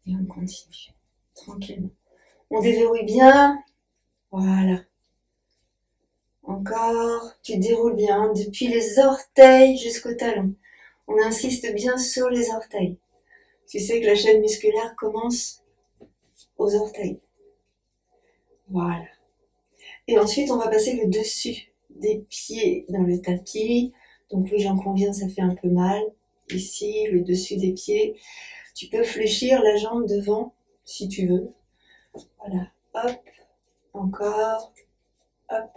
Et on continue, tranquillement. On déverrouille bien. Voilà. Encore. Tu déroules bien depuis les orteils jusqu'au talon. On insiste bien sur les orteils. Tu sais que la chaîne musculaire commence aux orteils. Voilà. Et ensuite, on va passer le dessus des pieds dans le tapis. Donc oui, j'en conviens, ça fait un peu mal. Ici, le dessus des pieds. Tu peux fléchir la jambe devant, si tu veux. Voilà. Hop. Encore. Hop.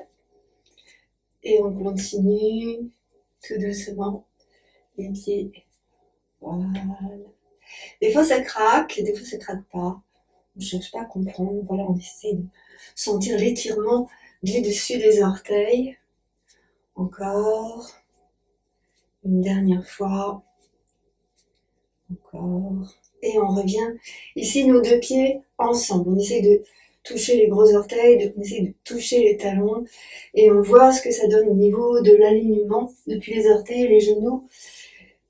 Et on continue tout doucement. Les pieds. Voilà. Des fois, ça craque. Des fois, ça craque pas. On ne cherche pas à comprendre. Voilà, on essaie de sentir l'étirement du dessus des orteils. Encore. Une dernière fois. Encore. Et on revient. Ici, nos deux pieds ensemble. On essaie de toucher les gros orteils, on essaie de toucher les talons. Et on voit ce que ça donne au niveau de l'alignement depuis les orteils, les genoux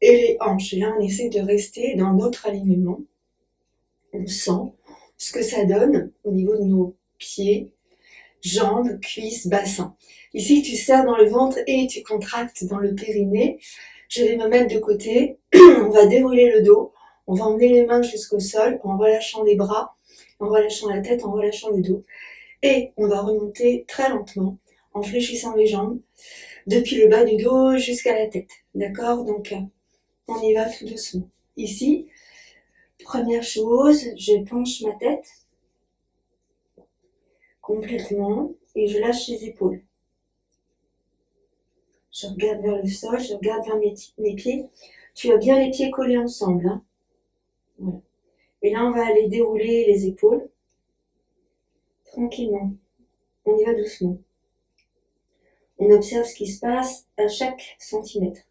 et les hanches. Et là, on essaie de rester dans notre alignement. On sent ce que ça donne au niveau de nos pieds, jambes, cuisses, bassin. Ici, tu serres dans le ventre et tu contractes dans le périnée. Je vais me mettre de côté. On va dérouler le dos. On va emmener les mains jusqu'au sol en relâchant les bras, en relâchant la tête, en relâchant le dos. Et on va remonter très lentement en fléchissant les jambes depuis le bas du dos jusqu'à la tête. D'accord? Donc, on y va tout doucement. Ici, première chose, je penche ma tête complètement et je lâche les épaules. Je regarde vers le sol, je regarde vers mes pieds. Tu as bien les pieds collés ensemble. Hein? Voilà. Et là, on va aller dérouler les épaules tranquillement. On y va doucement. On observe ce qui se passe à chaque centimètre.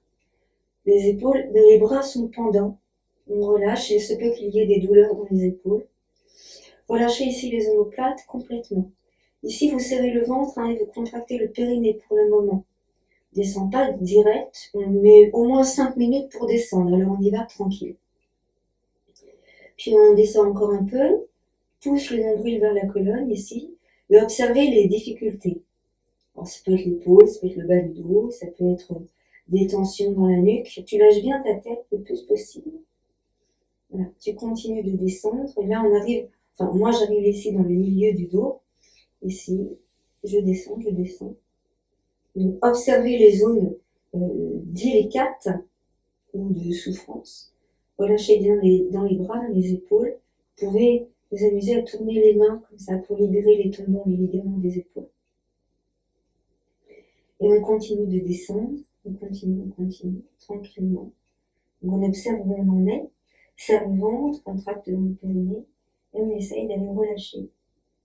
Les épaules, les bras sont pendants. On relâche, il se peut qu'il y ait des douleurs dans les épaules. Relâchez ici les omoplates complètement. Ici, vous serrez le ventre hein, et vous contractez le périnée pour le moment. Descend pas direct, on met au moins 5 minutes pour descendre, alors on y va tranquille. Puis on descend encore un peu, pousse le nombril vers la colonne ici, et observez les difficultés. Alors, ça peut être l'épaule, ça peut être le bas du dos, ça peut être des tensions dans la nuque. Tu lâches bien ta tête le plus possible. Voilà, tu continues de descendre, et là on arrive, enfin moi j'arrive ici dans le milieu du dos, ici, je descends. Donc, observez les zones délicates ou de souffrance. Relâchez bien dans les bras, dans les épaules. Vous pouvez vous amuser à tourner les mains comme ça pour libérer les tendons, les ligaments des épaules. Et on continue de descendre, on continue, tranquillement. Donc on observe où on en est, serre le ventre, contracte dans le périnée, et on essaye d'aller relâcher.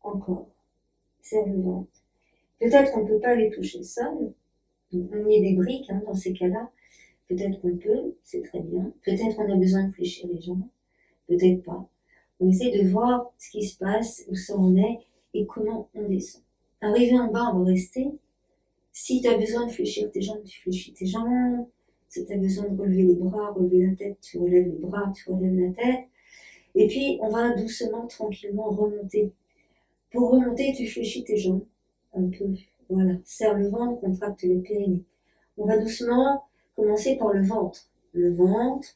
Encore, serre le ventre. Peut-être qu'on ne peut pas aller toucher ça. On met des briques hein, dans ces cas-là. Peut-être qu'on peut, c'est très bien. Peut-être qu'on a besoin de fléchir les jambes. Peut-être pas. On essaie de voir ce qui se passe, où ça en est et comment on descend. Arrivé en bas, on va rester. Si tu as besoin de fléchir tes jambes, tu fléchis tes jambes. Si tu as besoin de relever les bras, relever la tête, tu relèves les bras, tu relèves la tête. Et puis, on va doucement, tranquillement remonter. Pour remonter, tu fléchis tes jambes un peu. Voilà, serre le ventre, contracte le périnée. On va doucement commencer par le ventre. Le ventre,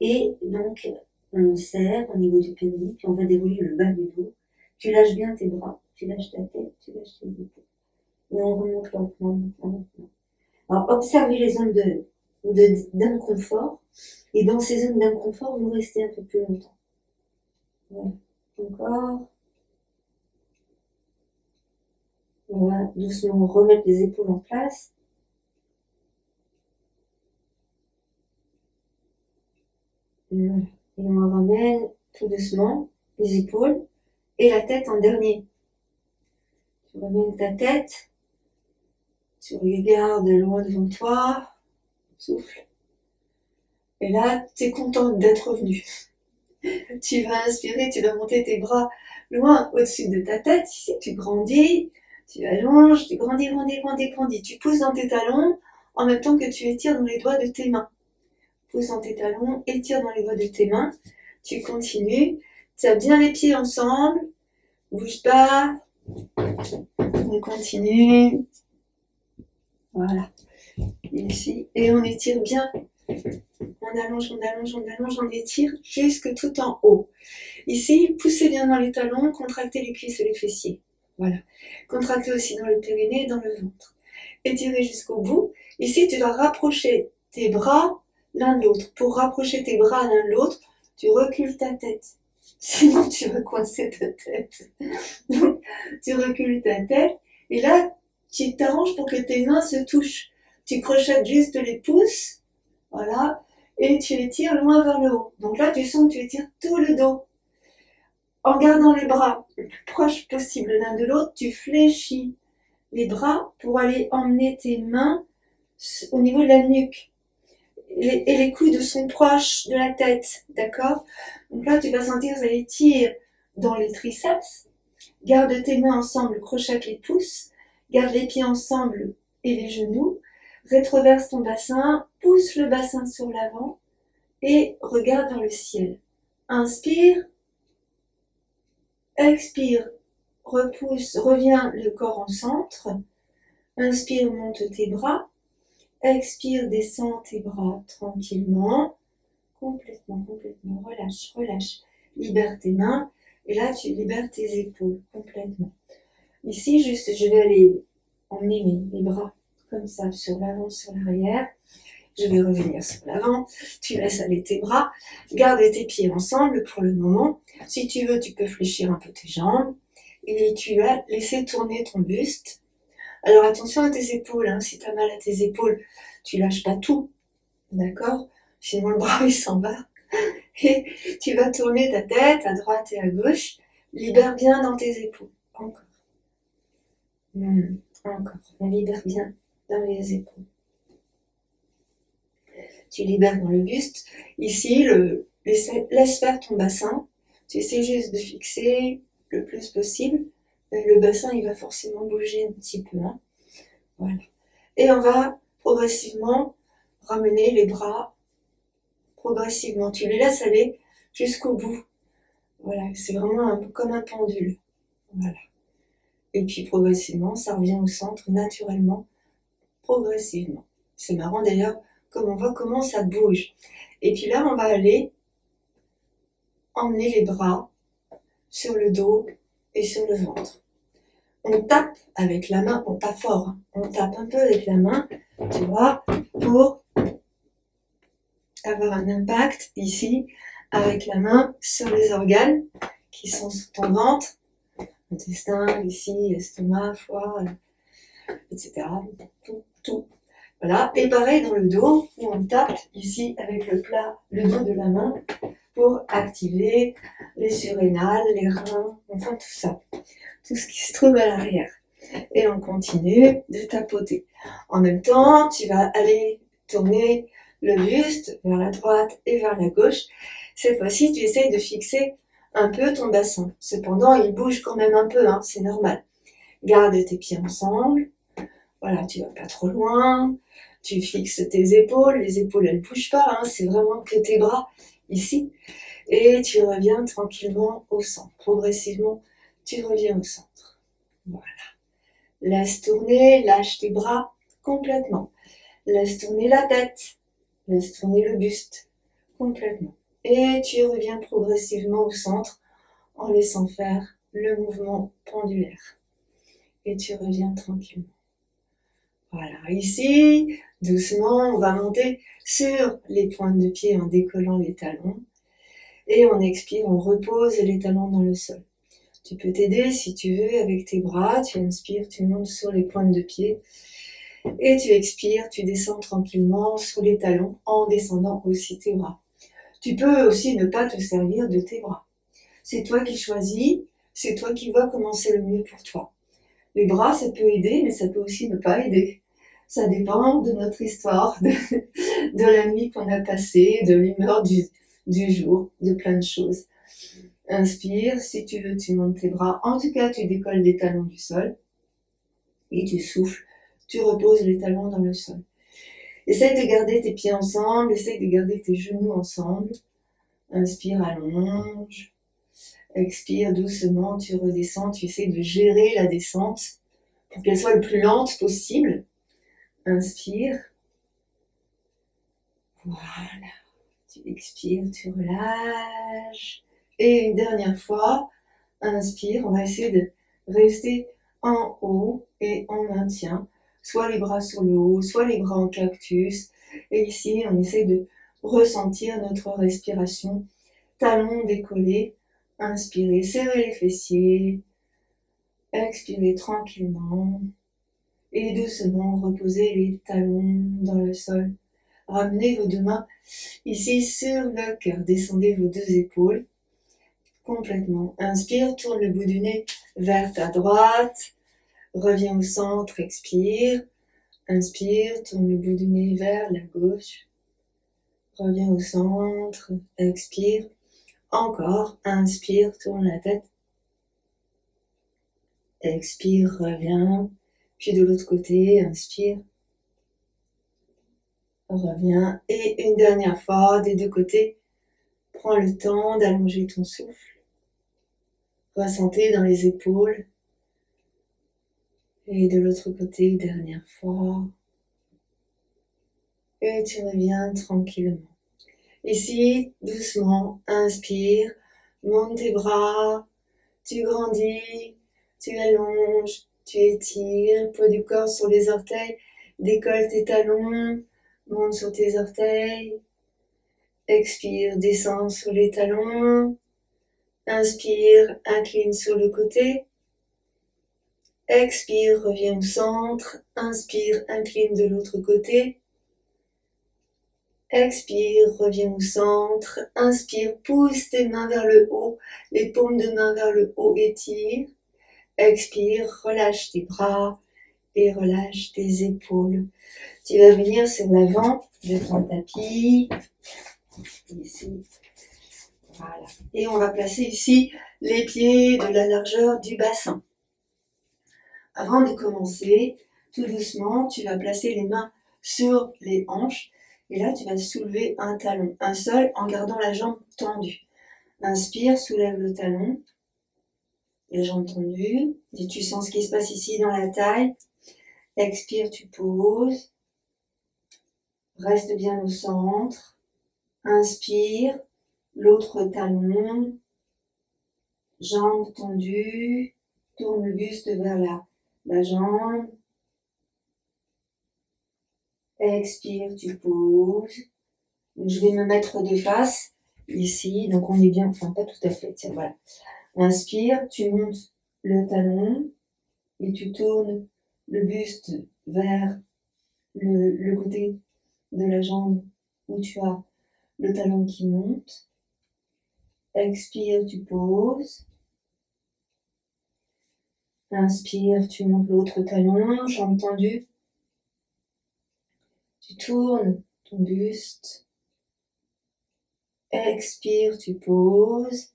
et donc on serre au niveau du périnée, puis on va dérouler le bas du dos. Tu lâches bien tes bras, tu lâches ta tête, tu lâches tes épaules. Et on remonte lentement. Alors observez les zones d'inconfort, et dans ces zones d'inconfort, vous restez un peu plus longtemps. Voilà. Encore. On va doucement remettre les épaules en place. Voilà. Et on ramène tout doucement les épaules et la tête en dernier. Tu ramènes ta tête, tu regardes loin devant toi, souffle. Et là, tu es contente d'être revenu. Tu vas inspirer, tu vas monter tes bras loin au-dessus de ta tête. Ici, tu grandis, tu allonges, tu grandis. Tu pousses dans tes talons en même temps que tu étires dans les doigts de tes mains. Pousse dans tes talons, étire dans les doigts de tes mains. Tu continues, Tiens bien les pieds ensemble. Bouge pas. On continue. Voilà. Ici. Et on étire bien. On allonge, on allonge, on allonge, on étire jusque tout en haut. Ici, poussez bien dans les talons, contractez les cuisses et les fessiers. Voilà. Contractez aussi dans le périnée et dans le ventre. Étirez jusqu'au bout. Ici, tu dois rapprocher tes bras l'un de l'autre. Pour rapprocher tes bras l'un de l'autre, tu recules ta tête. Sinon, tu vas coincer ta tête. Donc, tu recules ta tête. Et là, tu t'arranges pour que tes mains se touchent. Tu crochettes juste les pouces. Voilà. Et tu étires loin vers le haut. Donc là, tu sens que tu étires tout le dos. En gardant les bras le plus proches possible l'un de l'autre, tu fléchis les bras pour aller emmener tes mains au niveau de la nuque. Et les coudes sont proches de la tête, d'accord? Donc là, tu vas sentir que ça étire dans les triceps. Garde tes mains ensemble, crochette les pouces. Garde les pieds ensemble et les genoux. Rétroverse ton bassin, pousse le bassin sur l'avant et regarde vers le ciel. Inspire. Expire, repousse, reviens le corps en centre. Inspire, monte tes bras. Expire, descends tes bras tranquillement. Complètement, complètement. Relâche, relâche. Libère tes mains. Et là, tu libères tes épaules complètement. Ici, juste, je vais aller emmener mes bras comme ça, sur l'avant, sur l'arrière. Je vais revenir sur l'avant. Tu laisses aller tes bras. Garde tes pieds ensemble pour le moment. Si tu veux, tu peux fléchir un peu tes jambes. Et tu vas laisser tourner ton buste. Alors attention à tes épaules. Hein. Si tu as mal à tes épaules, tu lâches pas tout. D'accord? Sinon le bras il s'en va. Et tu vas tourner ta tête à droite et à gauche. Libère bien dans tes épaules. Encore. Encore. On libère bien dans les épaules. Tu libères dans le buste. Ici, laisse faire ton bassin. Tu essaies juste de fixer le plus possible. Le bassin, il va forcément bouger un petit peu. Hein. Voilà. Et on va progressivement ramener les bras. Progressivement. Tu les laisses aller jusqu'au bout. Voilà. C'est vraiment un peu comme un pendule. Voilà. Et puis progressivement, ça revient au centre naturellement. Progressivement. C'est marrant d'ailleurs. Comme on voit comment ça bouge. Et puis là, on va aller emmener les bras sur le dos et sur le ventre. On tape avec la main, bon pas fort, hein. On tape un peu avec la main, tu vois, pour avoir un impact ici avec la main sur les organes qui sont sous ton ventre, intestin, ici, estomac, foie, etc. Tout. Voilà, et pareil dans le dos, où on tape ici avec le dos de la main pour activer les surrénales, les reins, enfin tout ça. Tout ce qui se trouve à l'arrière. Et on continue de tapoter. En même temps, tu vas aller tourner le buste vers la droite et vers la gauche. Cette fois-ci, tu essayes de fixer un peu ton bassin. Cependant, il bouge quand même un peu, hein, c'est normal. Garde tes pieds ensemble. Voilà, tu vas pas trop loin. Tu fixes tes épaules. Les épaules, elles bougent pas. Hein, c'est vraiment que tes bras ici. Et tu reviens tranquillement au centre. Progressivement, tu reviens au centre. Voilà. Laisse tourner, lâche tes bras complètement. Laisse tourner la tête. Laisse tourner le buste complètement. Et tu reviens progressivement au centre en laissant faire le mouvement pendulaire. Et tu reviens tranquillement. Voilà, ici, doucement, on va monter sur les pointes de pied en décollant les talons. Et on expire, on repose les talons dans le sol. Tu peux t'aider si tu veux avec tes bras. Tu inspires, tu montes sur les pointes de pied. Et tu expires, tu descends tranquillement sur les talons en descendant aussi tes bras. Tu peux aussi ne pas te servir de tes bras. C'est toi qui choisis, c'est toi qui vois comment c'est le mieux pour toi. Les bras, ça peut aider, mais ça peut aussi ne pas aider. Ça dépend de notre histoire, de la nuit qu'on a passée, de l'humeur du jour, de plein de choses. Inspire, si tu veux, tu montes tes bras. En tout cas, tu décolles les talons du sol. Et tu souffles, tu reposes les talons dans le sol. Essaye de garder tes pieds ensemble, essaye de garder tes genoux ensemble. Inspire, allonge. Expire doucement, tu redescends, tu essaies de gérer la descente pour qu'elle soit le plus lente possible. Inspire. Voilà. Tu expires, tu relâches. Et une dernière fois, inspire, on va essayer de rester en haut et on maintient soit les bras sur le haut, soit les bras en cactus. Et ici, on essaie de ressentir notre respiration. Talons décollés, inspirez, serrez les fessiers, expirez tranquillement et doucement reposez les talons dans le sol. Ramenez vos deux mains ici sur le cœur, descendez vos deux épaules complètement. Inspire, tourne le bout du nez vers ta droite, reviens au centre, expire. Inspire, tourne le bout du nez vers la gauche, reviens au centre, expire. Encore, inspire, tourne la tête. Expire, reviens. Puis de l'autre côté, inspire. Reviens. Et une dernière fois, des deux côtés, prends le temps d'allonger ton souffle. Ressentez dans les épaules. Et de l'autre côté, dernière fois. Et tu reviens tranquillement. Ici, doucement, inspire, monte tes bras, tu grandis, tu allonges, tu étires, poids du corps sur les orteils, décolle tes talons, monte sur tes orteils, expire, descends sur les talons, inspire, incline sur le côté, expire, reviens au centre, inspire, incline de l'autre côté, expire, reviens au centre, inspire, pousse tes mains vers le haut, les paumes de main vers le haut, étire, expire, relâche tes bras et relâche tes épaules. Tu vas venir sur l'avant de ton tapis, ici, voilà. Et on va placer ici les pieds de la largeur du bassin. Avant de commencer, tout doucement, tu vas placer les mains sur les hanches. Et là, tu vas soulever un talon, un seul, en gardant la jambe tendue. Inspire, soulève le talon, les jambes tendues. Et tu sens ce qui se passe ici dans la taille. Expire, tu poses. Reste bien au centre. Inspire, l'autre talon. Jambes tendues. Tourne le buste vers la jambe. Expire, tu poses. Donc, je vais me mettre de face, ici. Donc, on est bien, enfin, pas tout à fait. Tiens, voilà. Inspire, tu montes le talon et tu tournes le buste vers le côté de la jambe où tu as le talon qui monte. Expire, tu poses. Inspire, tu montes l'autre talon, jambe tendue. Tu tournes ton buste. Expire, tu poses.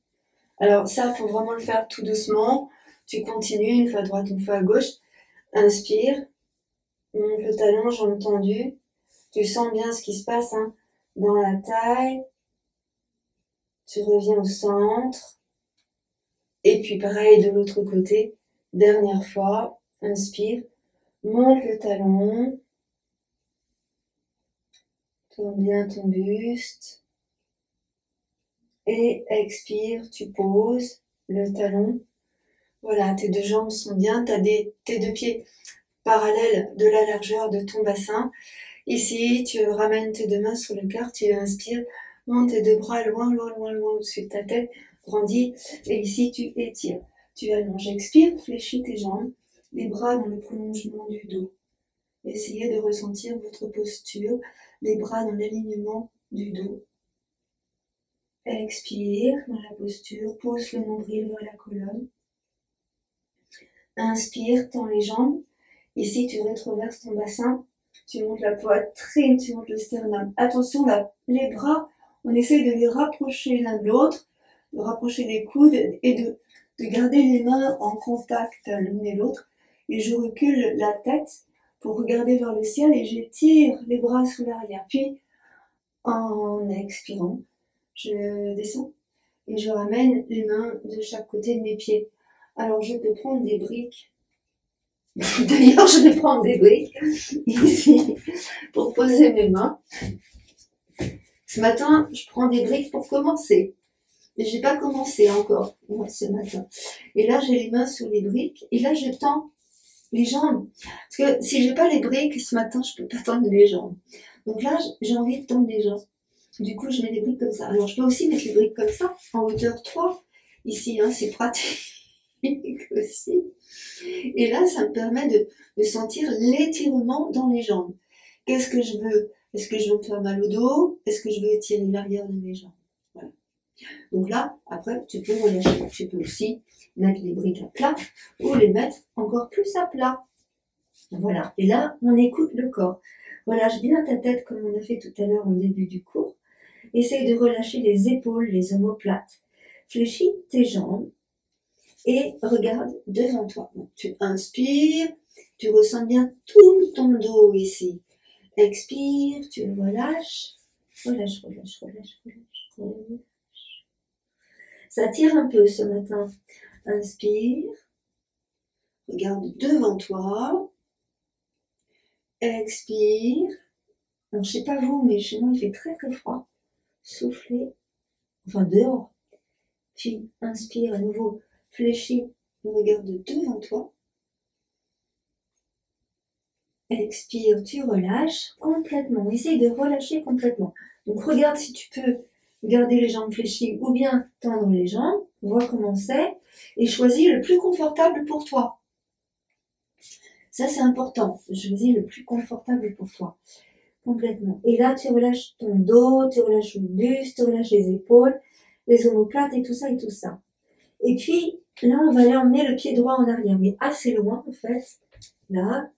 Alors ça, il faut vraiment le faire tout doucement. Tu continues une fois à droite, une fois à gauche. Inspire, monte le talon, jambes tendues. Tu sens bien ce qui se passe dans la taille. Tu reviens au centre. Et puis pareil de l'autre côté. Dernière fois, inspire, monte le talon. Tourne bien ton buste. Et expire, tu poses le talon. Voilà, tes deux jambes sont bien. Tu as tes deux pieds parallèles de la largeur de ton bassin. Ici, tu ramènes tes deux mains sur le cœur, tu inspires, monte tes deux bras loin, loin, loin, loin au-dessus de ta tête, grandis. Et ici, tu étires. Tu allonges, expire, fléchis tes jambes, les bras dans le prolongement du dos. Essayez de ressentir votre posture, les bras dans l'alignement du dos. Expire dans la posture, pousse le nombril vers la colonne. Inspire, tends les jambes. Ici, tu rétroverses ton bassin. Tu montes la poitrine, tu montes le sternum. Attention, les bras, on essaie de les rapprocher l'un de l'autre, de rapprocher les coudes et de garder les mains en contact l'une et l'autre. Et je recule la tête pour regarder vers le ciel et j'étire les bras sous l'arrière. Puis, en expirant, je descends et je ramène les mains de chaque côté de mes pieds. Alors je peux prendre des briques. D'ailleurs, je vais prendre des briques ici pour poser mes mains. Ce matin, je prends des briques pour commencer. Mais j'ai pas commencé encore ce matin. Et là, j'ai les mains sur les briques. Et là, je tends les jambes. Parce que si j'ai pas les briques, ce matin, je peux pas tendre les jambes. Donc là, j'ai envie de tendre les jambes. Du coup, je mets les briques comme ça. Alors, je peux aussi mettre les briques comme ça, en hauteur 3. Ici, hein, c'est pratique aussi. Et là, ça me permet de sentir l'étirement dans les jambes. Qu'est-ce que je veux? Est-ce que je veux me faire mal au dos? Est-ce que je veux étirer l'arrière de mes jambes? Voilà. Donc là, après, tu peux relâcher. Tu peux aussi mettre les briques à plat ou les mettre encore plus à plat. Voilà. Et là, on écoute le corps. Relâche bien ta tête comme on a fait tout à l'heure au début du cours. Essaye de relâcher les épaules, les omoplates. Fléchis tes jambes et regarde devant toi. Donc, tu inspires, tu ressens bien tout ton dos ici. Expire, tu relâches. Relâche, relâche, relâche, relâche, relâche. Ça tire un peu ce matin. Inspire. Regarde devant toi. Expire. Alors, je sais pas vous, mais chez moi, il fait très très froid. Soufflez. Enfin, dehors. Puis, inspire à nouveau. Fléchis. Regarde devant toi. Expire, tu relâches complètement. Essaye de relâcher complètement. Donc, regarde si tu peux garder les jambes fléchies ou bien tendre les jambes. Vois comment c'est. Et choisis le plus confortable pour toi. Ça, c'est important. Choisis le plus confortable pour toi. Complètement. Et là, tu relâches ton dos, tu relâches le buste, tu relâches les épaules, les omoplates et tout ça et tout ça. Et puis, là, on va aller emmener le pied droit en arrière, mais assez loin, en fait. Là.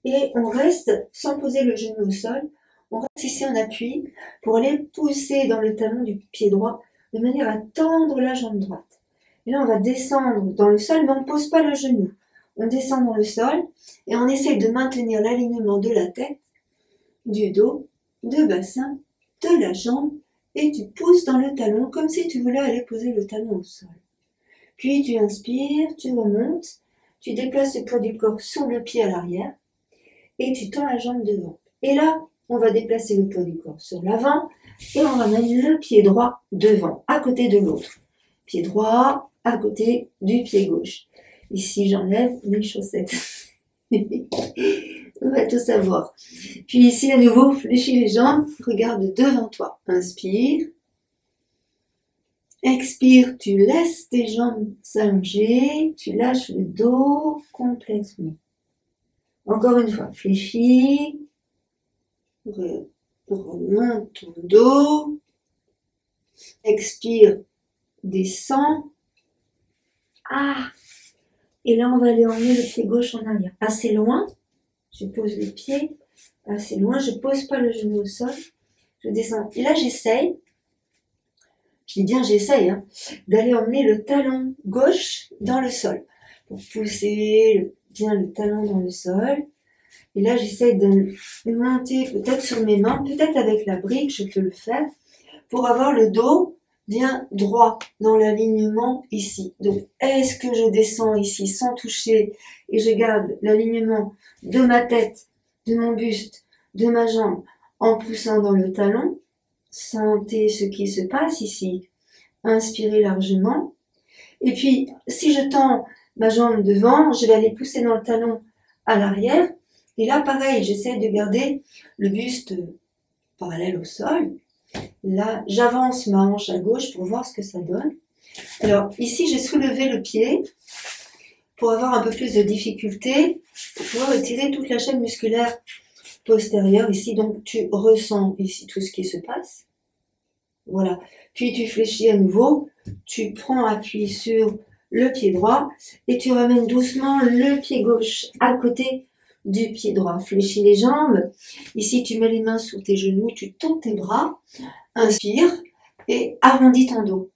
Et on reste, sans poser le genou au sol, on reste ici en appui pour aller pousser dans le talon du pied droit de manière à tendre la jambe droite. Et là, on va descendre dans le sol, mais on ne pose pas le genou. On descend dans le sol et on essaie de maintenir l'alignement de la tête, du dos, du bassin, de la jambe et tu pousses dans le talon comme si tu voulais aller poser le talon au sol. Puis tu inspires, tu remontes, tu déplaces le poids du corps sur le pied à l'arrière et tu tends la jambe devant. Et là, on va déplacer le poids du corps sur l'avant et on ramène le pied droit devant, à côté de l'autre. Pied droit à côté du pied gauche. Ici, j'enlève mes chaussettes. On va tout savoir. Puis ici, à nouveau, fléchis les jambes, regarde devant toi. Inspire. Expire, tu laisses tes jambes s'allonger, tu lâches le dos complètement. Encore une fois, fléchis, remonte ton dos, expire, descends. Et là, on va aller emmener le pied gauche en arrière. Assez loin, je pose le pied, assez loin, je pose pas le genou au sol, je descends. Et là, j'essaye, je dis bien j'essaye, d'aller emmener le talon gauche dans le sol. Pour pousser bien le talon dans le sol. Et là, j'essaye de monter peut-être sur mes mains, peut-être avec la brique, je peux le faire, pour avoir le dos bien droit dans l'alignement ici. Donc, est-ce que je descends ici sans toucher et je garde l'alignement de ma tête, de mon buste, de ma jambe en poussant dans le talon? Sentez ce qui se passe ici. Inspirez largement. Et puis, si je tends ma jambe devant, je vais aller pousser dans le talon à l'arrière. Et là, pareil, j'essaie de garder le buste parallèle au sol. Là, j'avance ma hanche à gauche pour voir ce que ça donne. Alors, ici, j'ai soulevé le pied pour avoir un peu plus de difficulté, pour pouvoir étirer toute la chaîne musculaire postérieure ici. Donc, tu ressens ici tout ce qui se passe. Voilà. Puis, tu fléchis à nouveau. Tu prends appui sur le pied droit et tu ramènes doucement le pied gauche à côté du pied droit. Fléchis les jambes. Ici, tu mets les mains sur tes genoux, tu tends tes bras. Inspire et arrondis ton dos.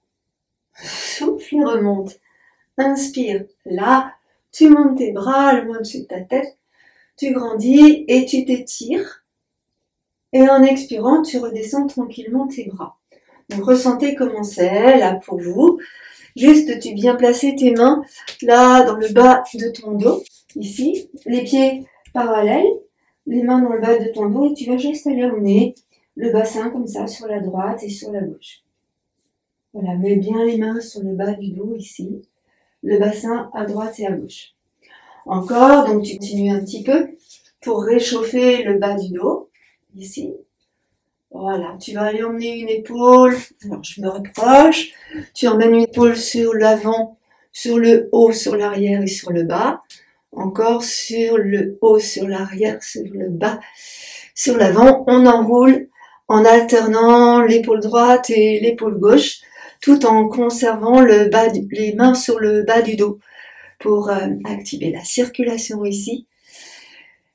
Souffle et remonte. Inspire. Là, tu montes tes bras le moins dessus de ta tête. Tu grandis et tu t'étires. Et en expirant, tu redescends tranquillement tes bras. Donc ressentez comment c'est là pour vous. Juste, tu viens placer tes mains là dans le bas de ton dos, ici, les pieds parallèles, les mains dans le bas de ton dos et tu vas juste aller emmener le bassin comme ça sur la droite et sur la gauche. Voilà, mets bien les mains sur le bas du dos ici, le bassin à droite et à gauche. Encore, donc tu continues un petit peu pour réchauffer le bas du dos, ici. Voilà, tu vas aller emmener une épaule, alors je me rapproche, tu emmènes une épaule sur l'avant, sur le haut, sur l'arrière et sur le bas. Encore sur le haut, sur l'arrière, sur le bas, sur l'avant. On enroule en alternant l'épaule droite et l'épaule gauche, tout en conservant les mains sur le bas du dos pour activer la circulation ici,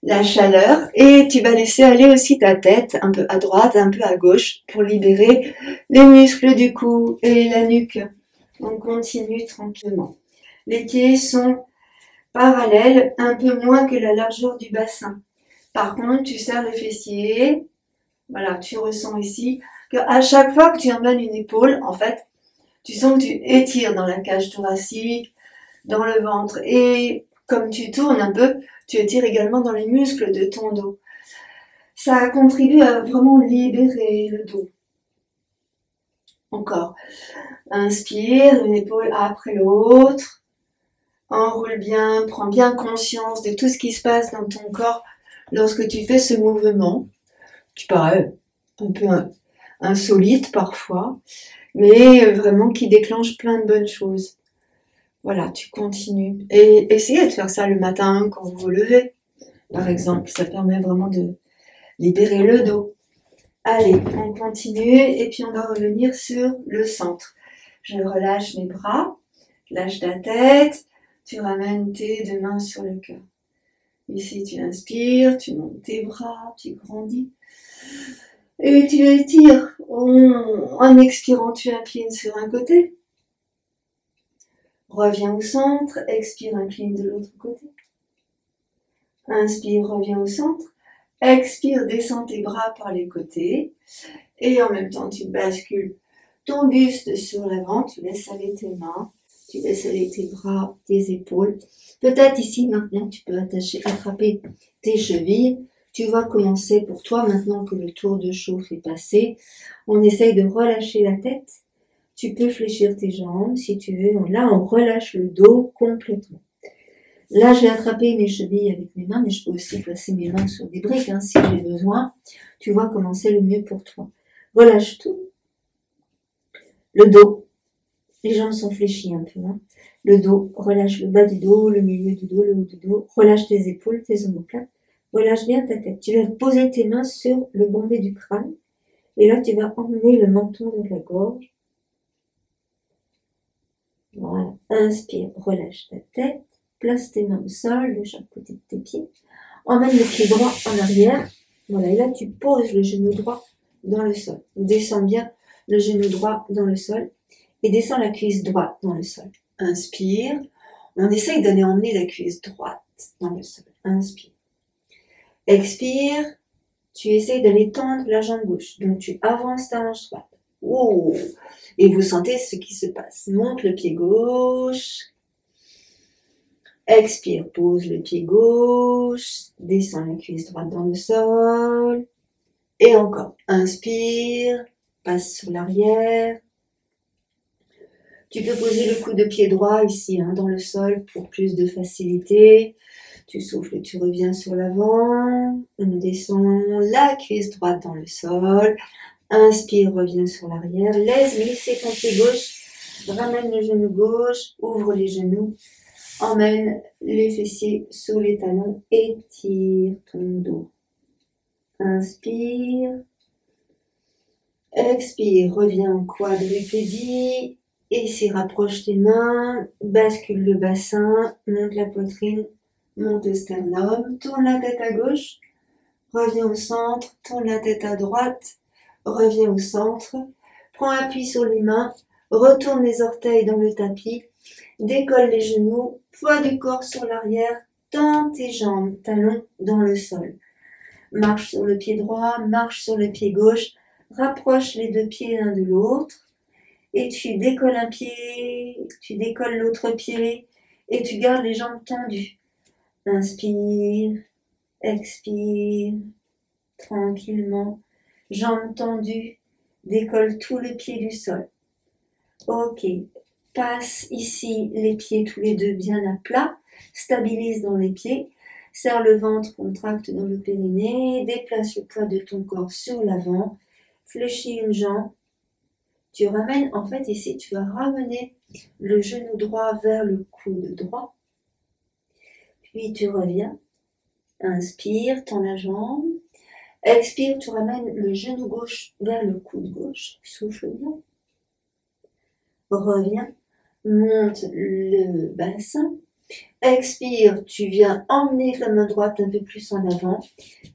la chaleur, et tu vas laisser aller aussi ta tête un peu à droite, un peu à gauche pour libérer les muscles du cou et la nuque. On continue tranquillement. Les pieds sont parallèles, un peu moins que la largeur du bassin. Par contre, tu serres les fessiers. Voilà, tu ressens ici qu'à chaque fois que tu emmènes une épaule, en fait, tu sens que tu étires dans la cage thoracique, dans le ventre. Et comme tu tournes un peu, tu étires également dans les muscles de ton dos. Ça contribue à vraiment libérer le dos. Encore. Inspire, une épaule après l'autre. Enroule bien, prends bien conscience de tout ce qui se passe dans ton corps lorsque tu fais ce mouvement, qui paraît un peu insolite parfois, mais vraiment qui déclenche plein de bonnes choses. Voilà, tu continues. Et essayez de faire ça le matin quand vous vous levez, par exemple. Ça permet vraiment de libérer le dos. Allez, on continue et puis on va revenir sur le centre. Je relâche mes bras, lâche ta tête, tu ramènes tes deux mains sur le cœur. Ici, tu inspires, tu montes tes bras, tu grandis. Et tu étires. En expirant, tu inclines sur un côté. Reviens au centre, expire, incline de l'autre côté. Inspire, reviens au centre. Expire, descends tes bras par les côtés. Et en même temps, tu bascules ton buste sur l'avant. Tu laisses aller tes mains. Tu laisses aller tes bras, tes épaules. Peut-être ici, maintenant, tu peux attraper tes chevilles. Tu vois comment c'est pour toi maintenant que le tour de chauffe est passé. On essaye de relâcher la tête. Tu peux fléchir tes jambes si tu veux. Là, on relâche le dos complètement. Là, je vais attraper mes chevilles avec mes mains, mais je peux aussi placer mes mains sur des briques si j'ai besoin. Tu vois comment c'est le mieux pour toi. Relâche tout. Le dos. Les jambes sont fléchies un peu. Le dos, relâche le bas du dos, le milieu du dos, le haut du dos. Relâche tes épaules, tes omoplates. Relâche bien ta tête. Tu vas poser tes mains sur le bombé du crâne. Et là, tu vas emmener le menton vers la gorge. Voilà. Inspire, relâche ta tête. Place tes mains au sol, de chaque côté de tes pieds. Emmène le pied droit en arrière. Voilà. Et là, tu poses le genou droit dans le sol. Descends bien le genou droit dans le sol. Et descends la cuisse droite dans le sol. Inspire. On essaye d'aller emmener la cuisse droite dans le sol. Inspire. Expire. Tu essayes d'aller tendre la jambe gauche. Donc, tu avances ta hanche droite. Oh. Et vous sentez ce qui se passe. Monte le pied gauche. Expire, pose le pied gauche. Descends la cuisse droite dans le sol. Et encore. Inspire. Passe sur l'arrière. Tu peux poser le coup de pied droit ici, dans le sol pour plus de facilité. Tu souffles, tu reviens sur l'avant. On descend la cuisse droite dans le sol. Inspire, reviens sur l'arrière. Laisse glisser ton pied gauche. Ramène le genou gauche. Ouvre les genoux. Emmène les fessiers sous les talons. Étire ton dos. Inspire. Expire, reviens en quadrupédie. Ici, rapproche tes mains, bascule le bassin, monte la poitrine, monte le sternum, tourne la tête à gauche, reviens au centre, tourne la tête à droite, reviens au centre, prends appui sur les mains, retourne les orteils dans le tapis, décolle les genoux, poids du corps sur l'arrière, tends tes jambes, talons dans le sol. Marche sur le pied droit, marche sur le pied gauche, Rapproche les deux pieds l'un de l'autre et tu décolles un pied, tu décolles l'autre pied et tu gardes les jambes tendues. Inspire, expire, tranquillement, jambes tendues, décolle tout le pied du sol. Ok, passe ici les pieds tous les deux bien à plat, stabilise dans les pieds, serre le ventre, contracte dans le périnée, déplace le poids de ton corps sur l'avant, fléchis une jambe, tu ramènes, en fait ici tu vas ramener le genou droit vers le coude droit, puis tu reviens, inspire, tends la jambe, expire, tu ramènes le genou gauche vers le coude gauche, souffle bien, reviens, monte le bassin, expire, tu viens emmener la main droite un peu plus en avant,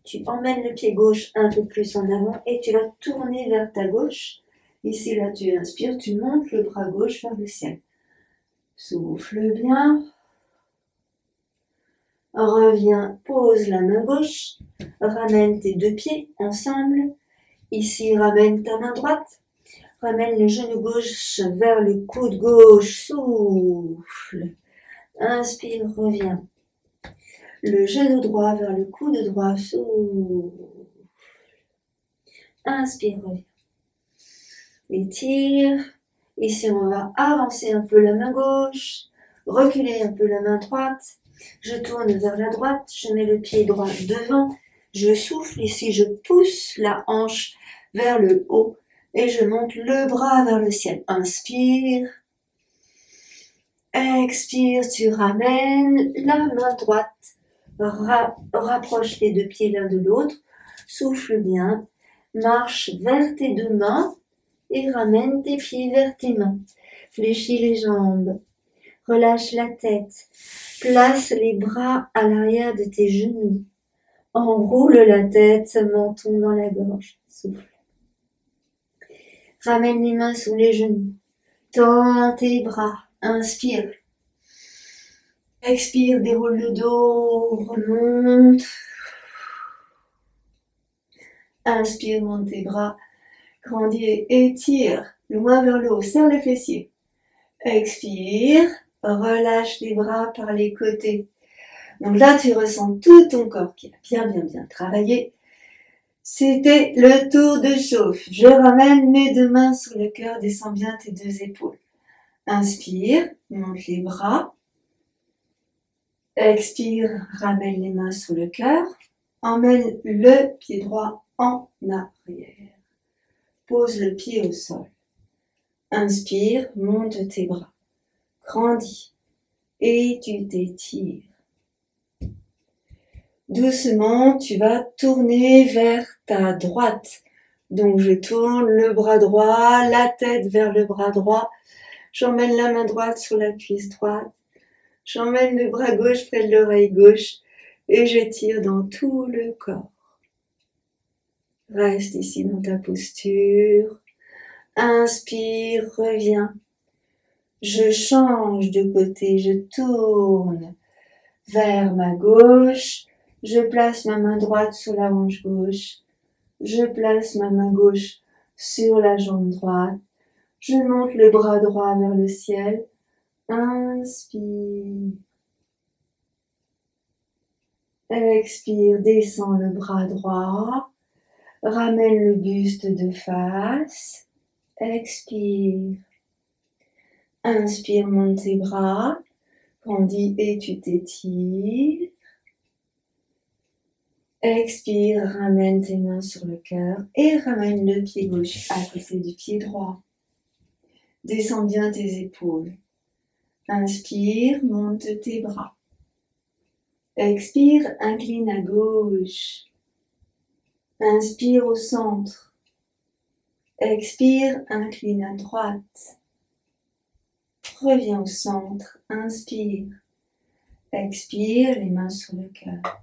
tu emmènes le pied gauche un peu plus en avant et tu vas tourner vers ta gauche. Ici, là, tu inspires, tu montes le bras gauche vers le ciel. Souffle bien. Reviens, pose la main gauche, ramène tes deux pieds ensemble. Ici, ramène ta main droite. Ramène le genou gauche vers le coude gauche. Souffle. Inspire, reviens. Le genou droit vers le coude droit. Souffle. Inspire, reviens. Étire. Ici, on va avancer un peu la main gauche, reculer un peu la main droite. Je tourne vers la droite, je mets le pied droit devant. Je souffle ici, je pousse la hanche vers le haut et je monte le bras vers le ciel. Inspire. Expire, tu ramènes la main droite. Rapproche les deux pieds l'un de l'autre. Souffle bien. Marche vers tes deux mains et ramène tes pieds vers tes mains. Fléchis les jambes. Relâche la tête. Place les bras à l'arrière de tes genoux. Enroule la tête, menton dans la gorge. Souffle. Ramène les mains sous les genoux. Tends tes bras. Inspire. Expire, déroule le dos. Remonte. Inspire, monte tes bras. Grandis et étire. Loin vers le haut. Serre les fessiers. Expire. Relâche les bras par les côtés. Donc là, tu ressens tout ton corps qui a bien travaillé. C'était le tour de chauffe. Je ramène mes deux mains sur le cœur, descends bien tes deux épaules. Inspire, monte les bras. Expire, ramène les mains sur le cœur. Emmène le pied droit en arrière. Pose le pied au sol. Inspire, monte tes bras. Grandis. Et tu t'étires. Doucement, tu vas tourner vers ta droite. Donc, je tourne le bras droit, la tête vers le bras droit. J'emmène la main droite sur la cuisse droite. J'emmène le bras gauche près de l'oreille gauche et j'étire dans tout le corps. Reste ici dans ta posture. Inspire, reviens. Je change de côté, je tourne vers ma gauche. Je place ma main droite sur la hanche gauche. Je place ma main gauche sur la jambe droite. Je monte le bras droit vers le ciel. Inspire. Expire, descends le bras droit. Ramène le buste de face. Expire. Inspire, monte tes bras. Grandis et tu t'étires. Expire, ramène tes mains sur le cœur et ramène le pied gauche à côté du pied droit. Descends bien tes épaules. Inspire, monte tes bras. Expire, incline à gauche. Inspire au centre. Expire, incline à droite. Reviens au centre. Inspire. Expire, les mains sur le cœur.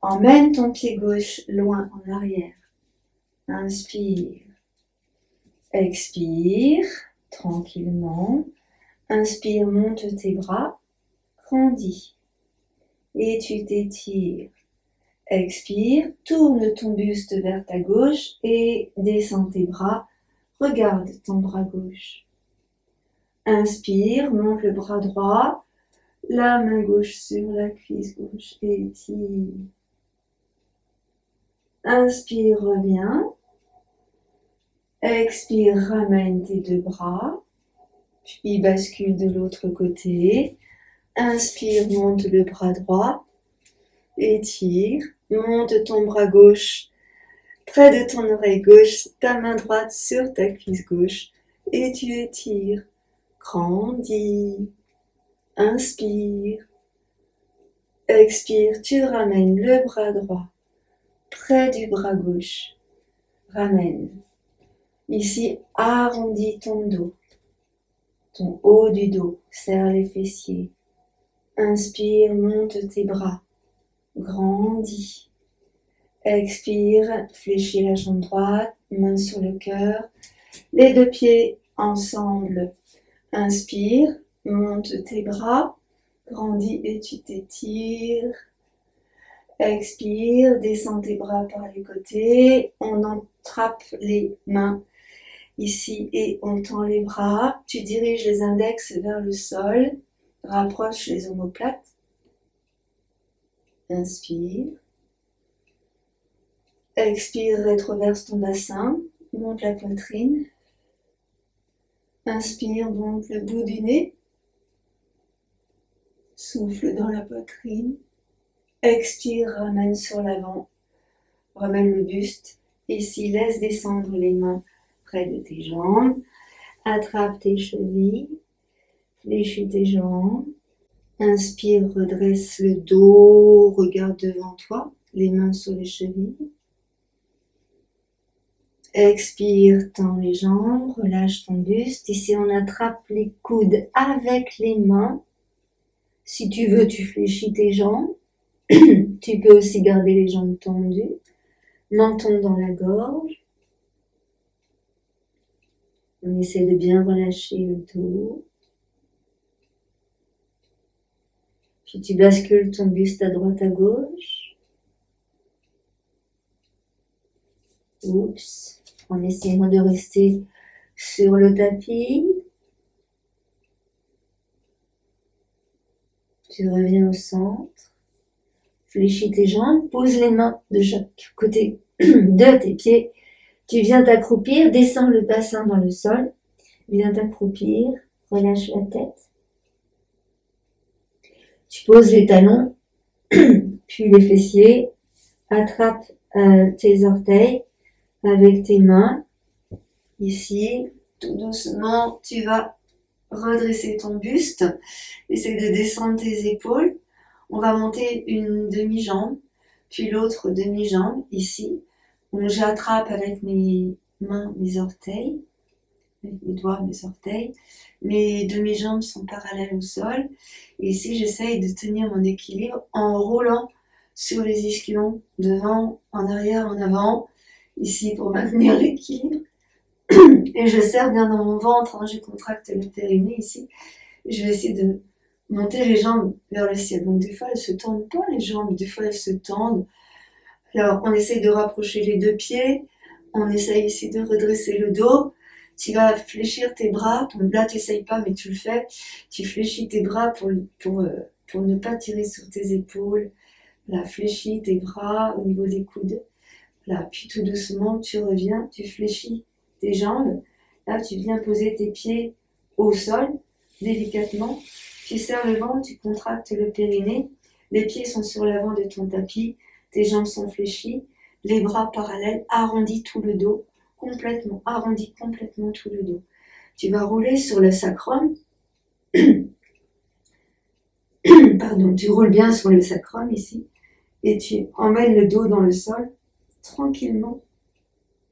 Emmène ton pied gauche loin en arrière. Inspire. Expire, tranquillement. Inspire, monte tes bras. Grandis. Et tu t'étires. Expire, tourne ton buste vers ta gauche et descends tes bras. Regarde ton bras gauche. Inspire, monte le bras droit, la main gauche sur la cuisse gauche et étire. Inspire, reviens. Expire, ramène tes deux bras, puis bascule de l'autre côté. Inspire, monte le bras droit, étire, monte ton bras gauche près de ton oreille gauche, ta main droite sur ta cuisse gauche et tu étires. Grandis. Inspire. Expire, tu ramènes le bras droit près du bras gauche. Ramène. Ici, arrondis ton dos, ton haut du dos, serre les fessiers. Inspire, monte tes bras, grandis. Expire, fléchis la jambe droite, main sur le cœur, les deux pieds ensemble. Inspire, monte tes bras, grandis et tu t'étires. Expire, descends tes bras par les côtés, on attrape les mains ici et on tend les bras. Tu diriges les index vers le sol, rapproche les omoplates. Inspire. Expire, rétroverse ton bassin, monte la poitrine. Inspire, monte le bout du nez. Souffle dans la poitrine. Expire, ramène sur l'avant. Ramène le buste. Ici, laisse descendre les mains près de tes jambes. Attrape tes chevilles. Fléchis tes jambes. Inspire, redresse le dos. Regarde devant toi. Les mains sur les chevilles. Expire, tends les jambes, relâche ton buste. Ici, on attrape les coudes avec les mains. Si tu veux, tu fléchis tes jambes. Tu peux aussi garder les jambes tendues. Menton dans la gorge. On essaie de bien relâcher le dos. Puis tu bascules ton buste à droite à gauche. Oups. En essayant de rester sur le tapis. Tu reviens au centre. Fléchis tes jambes. Pose les mains de chaque côté de tes pieds. Tu viens t'accroupir. Descends le bassin dans le sol. Viens t'accroupir. Relâche la tête. Tu poses les talons. Puis les fessiers. Attrape tes orteils. Avec tes mains, ici, tout doucement, tu vas redresser ton buste. Essaye de descendre tes épaules. On va monter une demi-jambe, puis l'autre demi-jambe, ici. Donc j'attrape avec mes mains mes orteils, avec mes doigts mes orteils. Mes demi-jambes sont parallèles au sol. Et ici, j'essaye de tenir mon équilibre en roulant sur les ischions, devant, en arrière, en avant. Ici pour maintenir l'équilibre. Et je serre bien dans mon ventre, hein, je contracte le périnée ici. Je vais essayer de monter les jambes vers le ciel. Donc des fois elles se tendent pas les jambes, des fois elles se tendent. Alors on essaye de rapprocher les deux pieds, on essaye ici de redresser le dos. Tu vas fléchir tes bras, donc là tu n'essayes pas mais tu le fais. Tu fléchis tes bras pour ne pas tirer sur tes épaules. Là, fléchis tes bras au niveau des coudes. Là, puis tout doucement, tu reviens, tu fléchis tes jambes. Là, tu viens poser tes pieds au sol, délicatement. Tu serres le ventre, tu contractes le périnée. Les pieds sont sur l'avant de ton tapis. Tes jambes sont fléchies. Les bras parallèles, arrondis tout le dos. Complètement, arrondis complètement tout le dos. Tu vas rouler sur le sacrum. Pardon, tu roules bien sur le sacrum ici. Et tu emmènes le dos dans le sol. Tranquillement,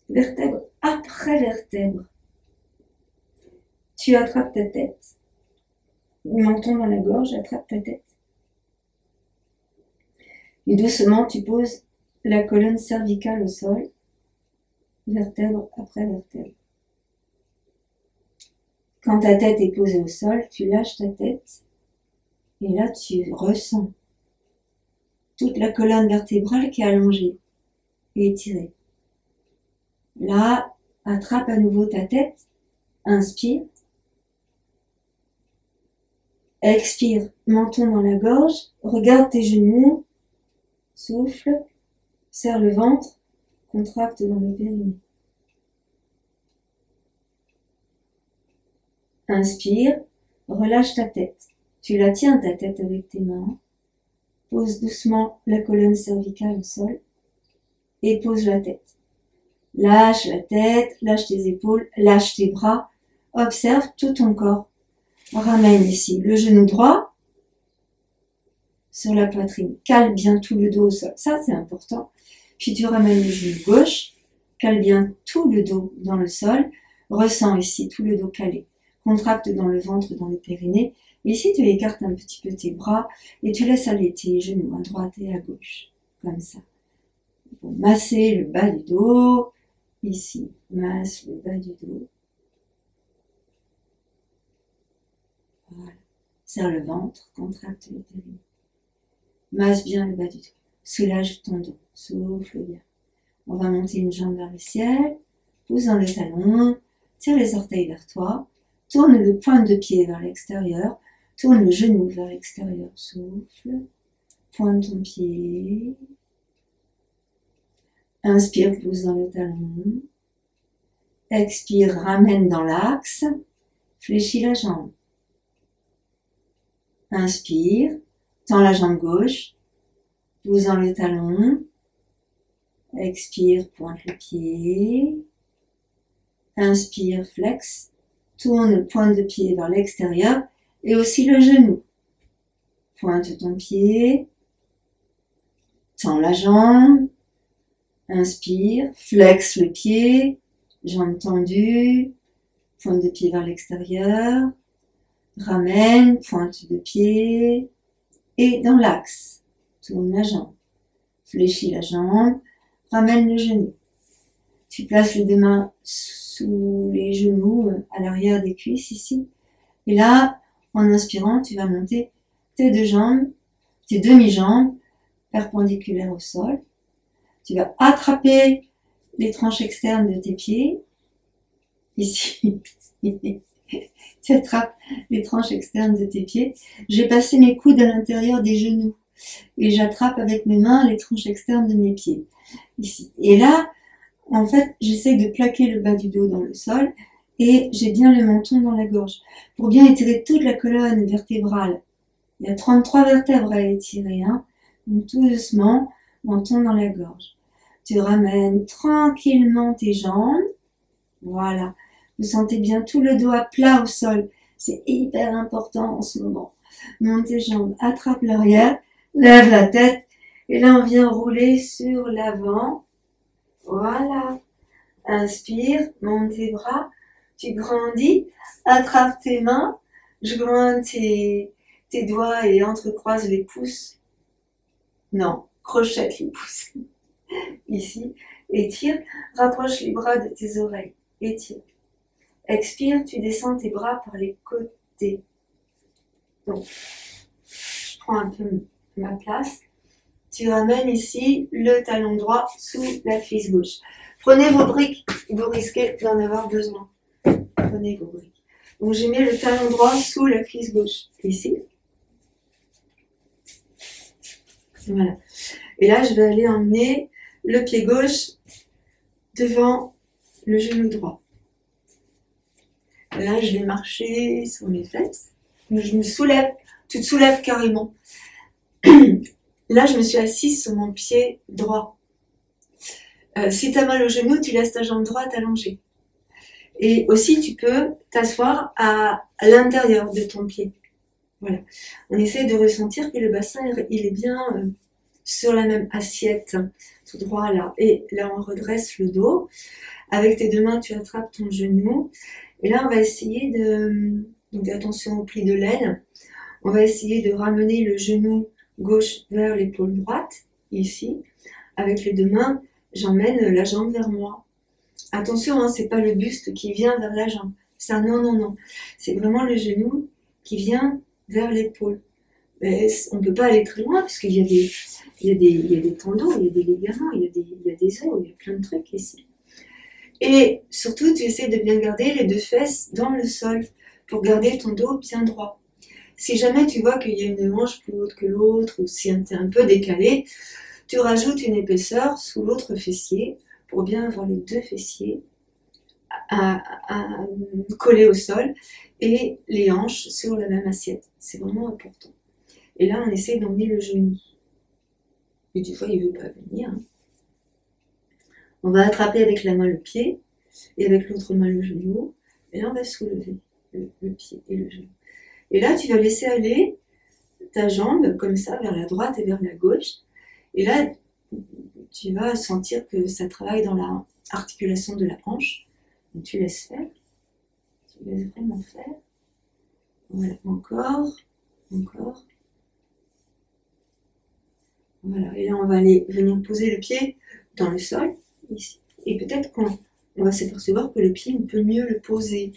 vertèbre après vertèbre. Tu attrapes ta tête, menton dans la gorge, attrape ta tête. Et doucement, tu poses la colonne cervicale au sol, vertèbre après vertèbre. Quand ta tête est posée au sol, tu lâches ta tête et là, tu ressens toute la colonne vertébrale qui est allongée et étirée. Là, attrape à nouveau ta tête, inspire, expire, menton dans la gorge, regarde tes genoux, souffle, serre le ventre, contracte dans le périnée. Inspire, relâche ta tête. Tu la tiens ta tête avec tes mains. Pose doucement la colonne cervicale au sol et pose la tête. Lâche la tête, lâche tes épaules, lâche tes bras. Observe tout ton corps. Ramène ici le genou droit sur la poitrine. Cale bien tout le dos au sol. Ça, c'est important. Puis tu ramènes le genou gauche. Cale bien tout le dos dans le sol. Ressens ici tout le dos calé. Contracte dans le ventre, dans le périnée. Ici, tu écartes un petit peu tes bras et tu laisses aller tes genoux à droite et à gauche. Comme ça. Pour masser le bas du dos. Ici, masse le bas du dos. Voilà. Serre le ventre, contracte le périnée. Masse bien le bas du dos. Soulage ton dos. Souffle bien. On va monter une jambe vers le ciel. Pousse dans le talon. Tire les orteils vers toi. Tourne le pointe de pied vers l'extérieur. Tourne le genou vers l'extérieur. Souffle. Pointe ton pied. Inspire, pousse dans le talon. Expire, ramène dans l'axe. Fléchis la jambe. Inspire, tends la jambe gauche. Pousse dans le talon. Expire, pointe le pied. Inspire, flex. Tourne le pointe de pied vers l'extérieur et aussi le genou. Pointe ton pied. Tends la jambe. Inspire, flex le pied, jambe tendue, pointe de pied vers l'extérieur, ramène, pointe de pied, et dans l'axe, tourne la jambe, fléchis la jambe, ramène le genou. Tu places les deux mains sous les genoux, à l'arrière des cuisses ici, et là, en inspirant, tu vas monter tes deux jambes, tes demi-jambes, perpendiculaires au sol. Tu vas attraper les tranches externes de tes pieds. Ici, tu attrapes les tranches externes de tes pieds. J'ai passé mes coudes à l'intérieur des genoux. Et j'attrape avec mes mains les tranches externes de mes pieds. Ici. Et là, en fait, j'essaie de plaquer le bas du dos dans le sol. Et j'ai bien le menton dans la gorge. Pour bien étirer toute la colonne vertébrale. Il y a 33 vertèbres à étirer. Hein. Donc tout doucement. Menton dans la gorge. Tu ramènes tranquillement tes jambes. Voilà. Vous sentez bien tout le dos à plat au sol. C'est hyper important en ce moment. Monte tes jambes, attrape l'arrière, lève la tête. Et là, on vient rouler sur l'avant. Voilà. Inspire, monte tes bras. Tu grandis, attrape tes mains. Je joins tes doigts et entrecroise les pouces. Non. Crochette les pouces, ici, étire, rapproche les bras de tes oreilles, étire. Expire, tu descends tes bras par les côtés. Donc, je prends un peu ma place. Tu ramènes ici le talon droit sous la cuisse gauche. Prenez vos briques, vous risquez d'en avoir besoin. Prenez vos briques. Donc, j'ai mis le talon droit sous la cuisse gauche, ici. Voilà. Et là, je vais aller emmener le pied gauche devant le genou droit. Là, je vais marcher sur mes fesses. Je me soulève. Tu te soulèves carrément. Là, je me suis assise sur mon pied droit. Si tu as mal au genou, tu laisses ta jambe droite allongée. Et aussi, tu peux t'asseoir à l'intérieur de ton pied. Voilà. On essaie de ressentir que le bassin, il est bien sur la même assiette, tout droit là. Et là, on redresse le dos. Avec tes deux mains, tu attrapes ton genou. Et là, on va essayer de... Donc, attention au pli de l'aine. On va essayer de ramener le genou gauche vers l'épaule droite, ici. Avec les deux mains, j'emmène la jambe vers moi. Attention, hein, c'est pas le buste qui vient vers la jambe. Ça, non, non, non. C'est vraiment le genou qui vient vers l'épaule. Mais on ne peut pas aller très loin parce qu'il y a des tendons, il y a des ligaments, il y a des os, il y a plein de trucs ici. Et surtout, tu essaies de bien garder les deux fesses dans le sol pour garder ton dos bien droit. Si jamais tu vois qu'il y a une hanche plus haute que l'autre ou si tu es un peu décalé, tu rajoutes une épaisseur sous l'autre fessier pour bien avoir les deux fessiers à coller au sol et les hanches sur la même assiette. C'est vraiment important. Et là, on essaie d'emmener le genou. Et des fois, il ne veut pas venir. Hein. On va attraper avec la main le pied et avec l'autre main le genou. Et là, on va soulever le pied et le genou. Et là, tu vas laisser aller ta jambe comme ça vers la droite et vers la gauche. Et là, tu vas sentir que ça travaille dans la articulation de la hanche. Donc, tu laisses faire. Tu laisses vraiment faire. Voilà, encore, encore. Voilà, et là, on va aller venir poser le pied dans le sol, ici. Et peut-être qu'on va s'apercevoir que le pied, on peut mieux le poser.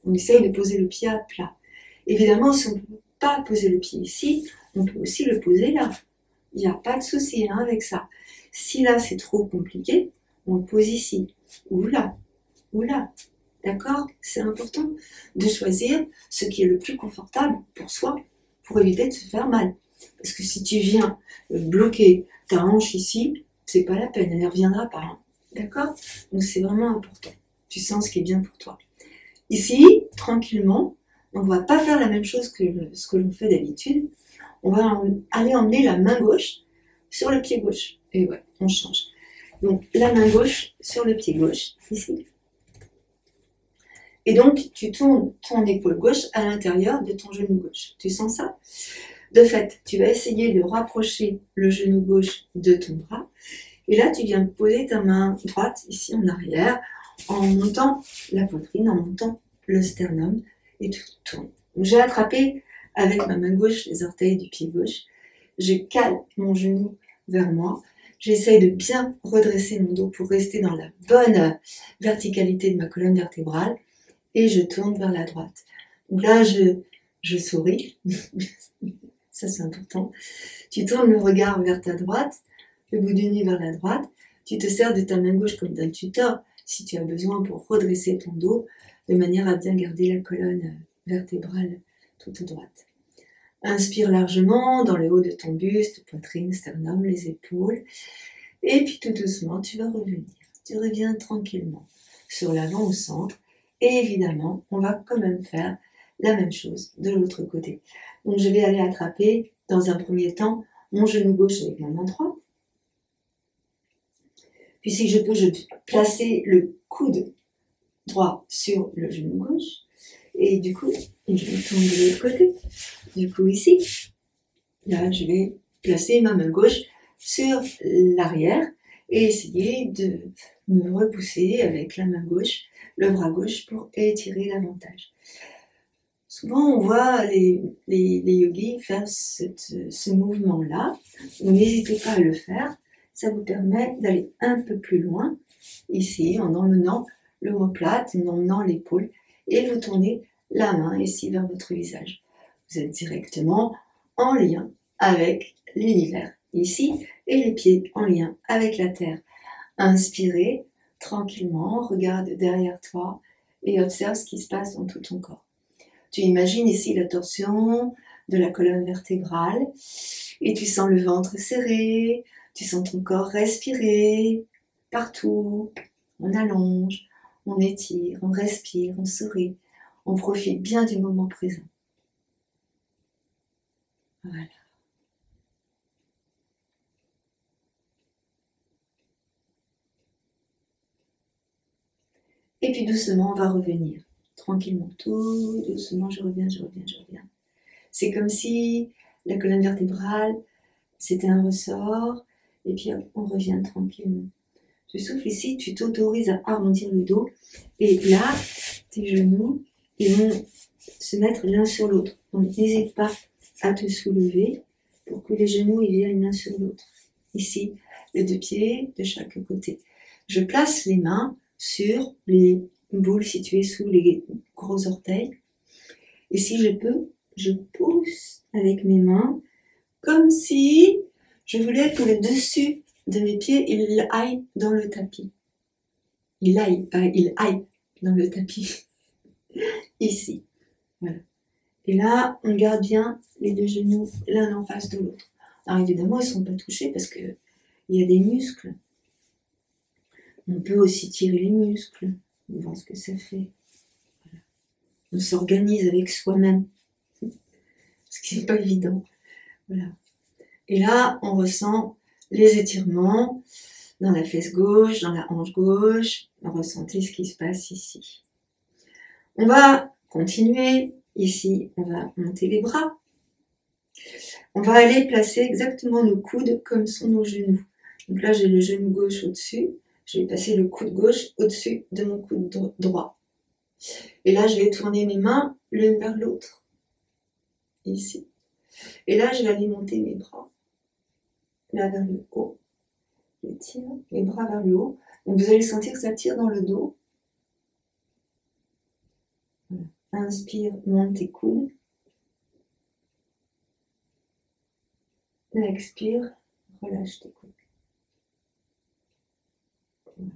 On essaye de poser le pied à plat. Évidemment, si on ne peut pas poser le pied ici, on peut aussi le poser là. Il n'y a pas de souci hein, avec ça. Si là, c'est trop compliqué, on le pose ici, ou là, ou là. D'accord? C'est important de choisir ce qui est le plus confortable pour soi, pour éviter de se faire mal. Parce que si tu viens bloquer ta hanche ici, c'est pas la peine, elle ne reviendra pas. Hein. D'accord? Donc c'est vraiment important. Tu sens ce qui est bien pour toi. Ici, tranquillement, on ne va pas faire la même chose que ce que l'on fait d'habitude. On va aller emmener la main gauche sur le pied gauche. Et ouais, on change. Donc la main gauche sur le pied gauche, ici. Et donc, tu tournes ton épaule gauche à l'intérieur de ton genou gauche. Tu sens ça? De fait, tu vas essayer de rapprocher le genou gauche de ton bras. Et là, tu viens poser ta main droite ici en arrière, en montant la poitrine, en montant le sternum, et tu tournes. J'ai attrapé avec ma main gauche les orteils du pied gauche. Je cale mon genou vers moi. J'essaye de bien redresser mon dos pour rester dans la bonne verticalité de ma colonne vertébrale. Et je tourne vers la droite. Donc là, je souris. Ça, c'est important. Tu tournes le regard vers ta droite, le bout du nez vers la droite. Tu te sers de ta main gauche comme d'un tuteur si tu as besoin pour redresser ton dos de manière à bien garder la colonne vertébrale toute droite. Inspire largement dans le haut de ton buste, poitrine, sternum, les épaules. Et puis tout doucement, tu vas revenir. Tu reviens tranquillement sur l'avant au centre. Et évidemment, on va quand même faire la même chose de l'autre côté. Donc je vais aller attraper dans un premier temps mon genou gauche avec ma main droite. Puis si je peux, je vais placer le coude droit sur le genou gauche. Et du coup, je vais tourner de l'autre côté. Du coup ici, là je vais placer ma main gauche sur l'arrière et essayer de me repousser avec la main gauche, le bras gauche pour étirer davantage. Souvent, on voit les yogis faire ce mouvement-là. N'hésitez pas à le faire. Ça vous permet d'aller un peu plus loin, ici, en emmenant l'omoplate, en emmenant l'épaule, et vous tournez la main ici vers votre visage. Vous êtes directement en lien avec l'univers, ici, et les pieds en lien avec la terre. Inspirez tranquillement, regarde derrière toi et observe ce qui se passe dans tout ton corps. Tu imagines ici la torsion de la colonne vertébrale et tu sens le ventre serré, tu sens ton corps respirer partout. On allonge, on étire, on respire, on sourit, on profite bien du moment présent. Voilà. Et puis doucement, on va revenir. Tranquillement, tout doucement, je reviens. C'est comme si la colonne vertébrale, c'était un ressort, et puis on revient tranquillement. Tu souffles ici, tu t'autorises à arrondir le dos, et là, tes genoux, ils vont se mettre l'un sur l'autre. Donc n'hésite pas à te soulever pour que les genoux ils viennent l'un sur l'autre. Ici, les deux pieds de chaque côté. Je place les mains sur les boules situées sous les gros orteils. Et si je peux, je pousse avec mes mains, comme si je voulais que le dessus de mes pieds, il aille dans le tapis. Il aille dans le tapis. Ici. Voilà. Et là, on garde bien les deux genoux l'un en face de l'autre. Alors évidemment, ils ne sont pas touchés parce qu'il y a des muscles. On peut aussi tirer les muscles. On voit ce que ça fait. Voilà. On s'organise avec soi-même. Ce qui n'est pas évident. Voilà. Et là, on ressent les étirements dans la fesse gauche, dans la hanche gauche. On ressent ce qui se passe ici. On va continuer. Ici, on va monter les bras. On va aller placer exactement nos coudes comme sont nos genoux. Donc là, j'ai le genou gauche au-dessus. Je vais passer le coude gauche au-dessus de mon coude droit. Et là, je vais tourner mes mains l'une vers l'autre. Ici. Et là, je vais aller monter mes bras. Là, vers le haut. Je tire les bras vers le haut. Donc, vous allez sentir que ça tire dans le dos. Voilà. Inspire, monte tes coudes. Expire, relâche tes coudes. Voilà.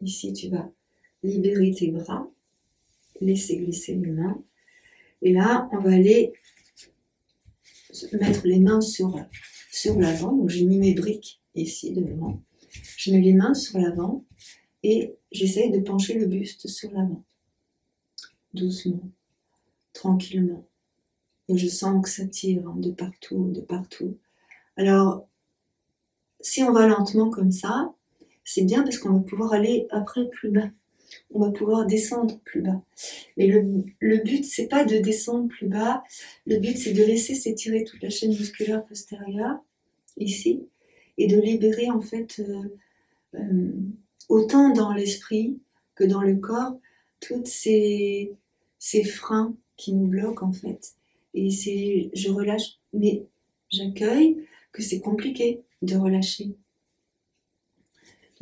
Ici, tu vas libérer tes bras, laisser glisser les mains. Et là, on va aller mettre les mains sur l'avant. Donc, j'ai mis mes briques ici devant. Je mets les mains sur l'avant et j'essaye de pencher le buste sur l'avant. Doucement, tranquillement. Et je sens que ça tire de partout, de partout. Alors, si on va lentement comme ça, c'est bien parce qu'on va pouvoir aller après plus bas. On va pouvoir descendre plus bas. Mais le but, c'est pas de descendre plus bas. Le but, c'est de laisser s'étirer toute la chaîne musculaire postérieure, ici, et de libérer, en fait, autant dans l'esprit que dans le corps, toutes ces freins qui nous bloquent, en fait. Et je relâche, mais j'accueille que c'est compliqué de relâcher.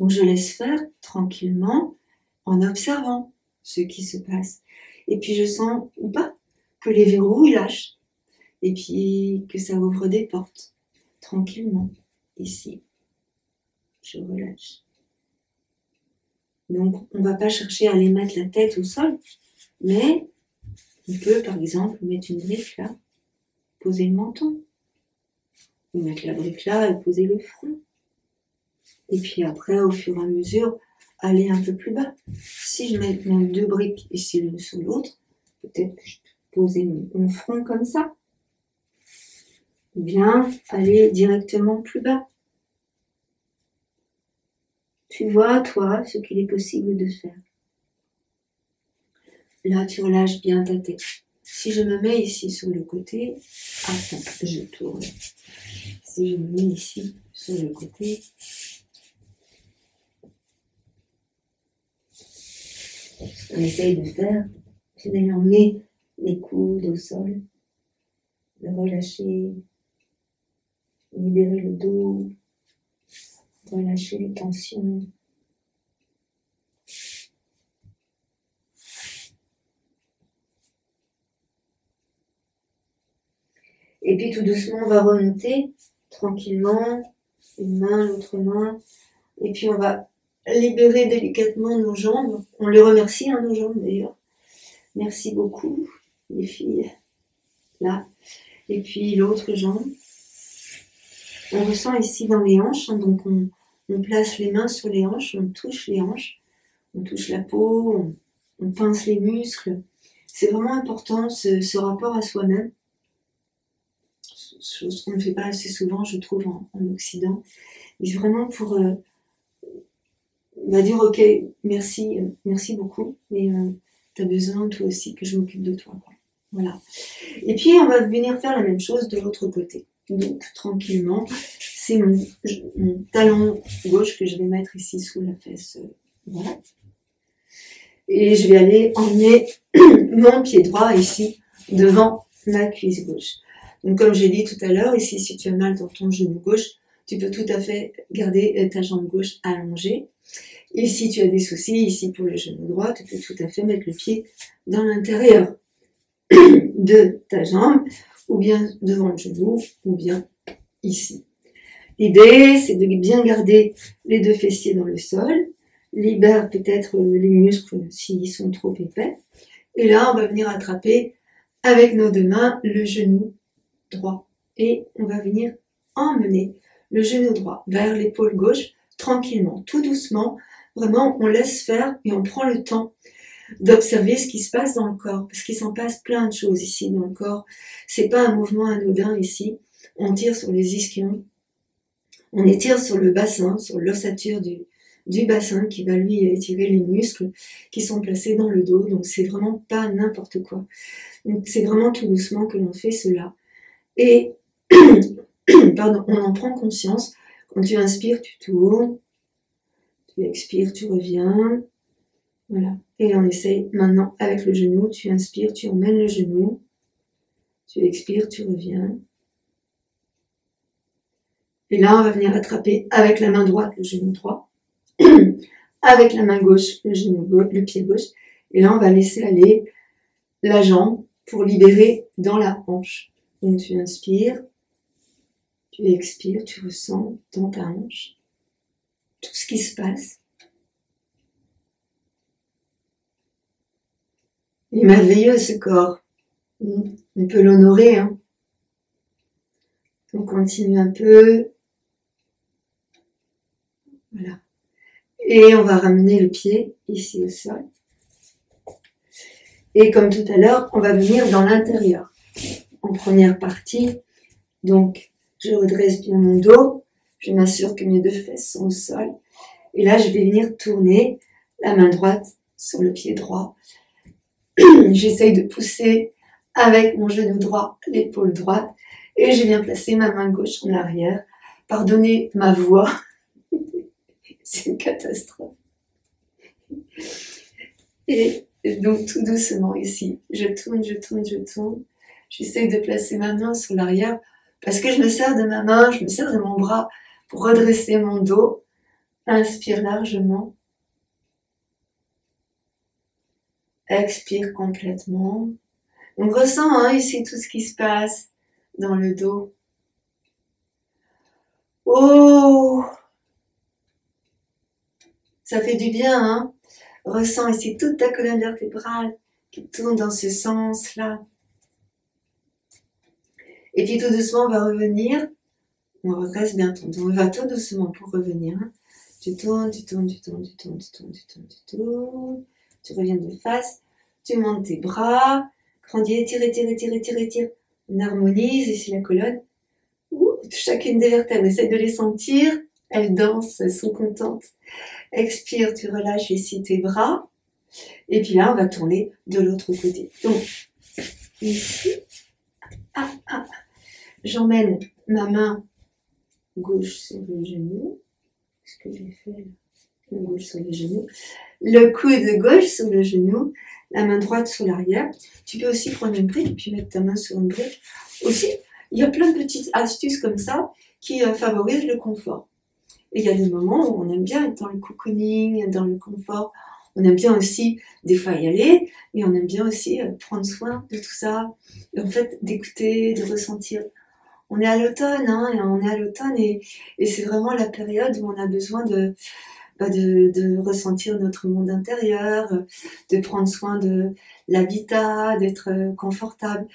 Donc je laisse faire tranquillement en observant ce qui se passe. Et puis je sens, ou pas, que les verrous ils lâchent. Et puis que ça ouvre des portes. Tranquillement. Ici. Je relâche. Donc on ne va pas chercher à aller mettre la tête au sol. Mais on peut par exemple mettre une brique là. Poser le menton. Ou mettre la brique là et poser le front. Et puis après, au fur et à mesure, aller un peu plus bas. Si je mets mes deux briques ici l'une sur l'autre, peut-être que je peux poser mon front comme ça. Ou bien aller directement plus bas. Tu vois, toi, ce qu'il est possible de faire. Là, tu relâches bien ta tête. Si je me mets ici sur le côté, attends, je tourne. Si je me mets ici sur le côté, on essaye de faire, c'est d'aller emmener les coudes au sol, de relâcher, libérer le dos, relâcher les tensions. Et puis tout doucement, on va remonter tranquillement, une main, l'autre main, et puis on va libérer délicatement nos jambes. On les remercie, hein, nos jambes d'ailleurs. Merci beaucoup, les filles. Là. Et puis l'autre jambe. On ressent ici dans les hanches, hein, donc on place les mains sur les hanches, on touche les hanches, on touche la peau, on pince les muscles. C'est vraiment important ce rapport à soi-même. Chose qu'on ne fait pas assez souvent, je trouve, en Occident. Mais vraiment pour dire ok, merci beaucoup, mais tu as besoin toi aussi que je m'occupe de toi. Quoi. Voilà. Et puis on va venir faire la même chose de l'autre côté. Donc tranquillement, c'est mon talon gauche que je vais mettre ici sous la fesse. Voilà. Et je vais aller emmener mon pied droit ici devant ma cuisse gauche. Donc comme j'ai dit tout à l'heure, ici si tu as mal dans ton genou gauche, tu peux tout à fait garder ta jambe gauche allongée. Et si tu as des soucis ici pour le genou droit, tu peux tout à fait mettre le pied dans l'intérieur. de ta jambe, ou bien devant le genou, ou bien ici. L'idée, c'est de bien garder les deux fessiers dans le sol, libère peut-être les muscles s'ils sont trop épais, et là, on va venir attraper avec nos deux mains le genou droit, et on va venir emmener le genou droit vers l'épaule gauche, tranquillement, tout doucement, vraiment, on laisse faire et on prend le temps d'observer ce qui se passe dans le corps, parce qu'il s'en passe plein de choses ici dans le corps. C'est pas un mouvement anodin ici. On tire sur les ischions, on étire sur le bassin, sur l'ossature du bassin qui va lui étirer les muscles qui sont placés dans le dos. Donc c'est vraiment pas n'importe quoi. Donc c'est vraiment tout doucement que l'on fait cela. Et pardon, on en prend conscience. Quand tu inspires, tu tournes. Tu expires, tu reviens. Voilà. Et on essaye maintenant avec le genou. Tu inspires, tu emmènes le genou. Tu expires, tu reviens. Et là, on va venir attraper avec la main droite le genou droit. Avec la main gauche, le pied gauche. Et là, on va laisser aller la jambe pour libérer dans la hanche. Donc, tu inspires. Tu expires, tu ressens dans ta hanche tout ce qui se passe. Il est merveilleux ce corps. On peut l'honorer. Hein. On continue un peu. Voilà. Et on va ramener le pied ici au sol. Et comme tout à l'heure, on va venir dans l'intérieur. En première partie, donc je redresse bien mon dos. Je m'assure que mes deux fesses sont au sol. Et là, je vais venir tourner la main droite sur le pied droit. J'essaye de pousser avec mon genou droit l'épaule droite. Et je viens placer ma main gauche en arrière. Pardonnez ma voix. C'est une catastrophe. Et donc tout doucement ici, je tourne, je tourne, je tourne. J'essaye de placer ma main sur l'arrière parce que je me sers de ma main, je me sers de mon bras pour redresser mon dos. Inspire largement. Expire complètement. On ressent ici tout ce qui se passe dans le dos. Oh! Ça fait du bien, hein? Ressens ici toute ta colonne vertébrale qui tourne dans ce sens-là. Et puis tout doucement, on va revenir. On redresse bien ton dos. On va tout doucement pour revenir. Tu tournes, tu tournes, tu tournes, tu tournes, tu tournes, tu tournes, tu tournes. Tu reviens de face. Tu montes tes bras. Grandis, étire, étire, étire, étire, étire. On harmonise ici la colonne. Chacune des vertèbres, essaye de les sentir. Elles dansent, elles sont contentes. Expire, tu relâches ici tes bras. Et puis là, on va tourner de l'autre côté. Donc, ici, j'emmène ma main gauche sur le genou. Qu'est-ce que j'ai fait là? La gauche sur le genou. Le coude gauche sur le genou. La main droite sur l'arrière. Tu peux aussi prendre une brique, puis mettre ta main sur une brique. Aussi, il y a plein de petites astuces comme ça qui favorisent le confort. Et il y a des moments où on aime bien être dans le cocooning, dans le confort. On aime bien aussi, des fois, y aller, mais on aime bien aussi prendre soin de tout ça. Et en fait, d'écouter, de ressentir. On est à l'automne, et on est à l'automne, et c'est vraiment la période où on a besoin de ressentir notre monde intérieur, de prendre soin de l'habitat, d'être confortable.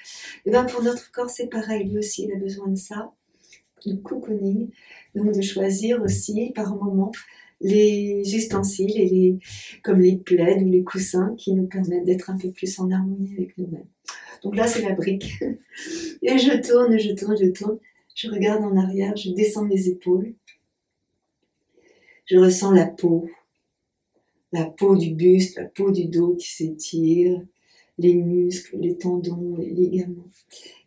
Et bien pour notre corps, c'est pareil, lui aussi, il a besoin de ça, de cocooning, donc de choisir aussi par moment les ustensiles comme les plaids ou les coussins qui nous permettent d'être un peu plus en harmonie avec nous-mêmes. Donc là, c'est la brique. Et je tourne, je tourne, je tourne. Je regarde en arrière, je descends mes épaules. Je ressens la peau du buste, la peau du dos qui s'étire, les muscles, les tendons, les ligaments.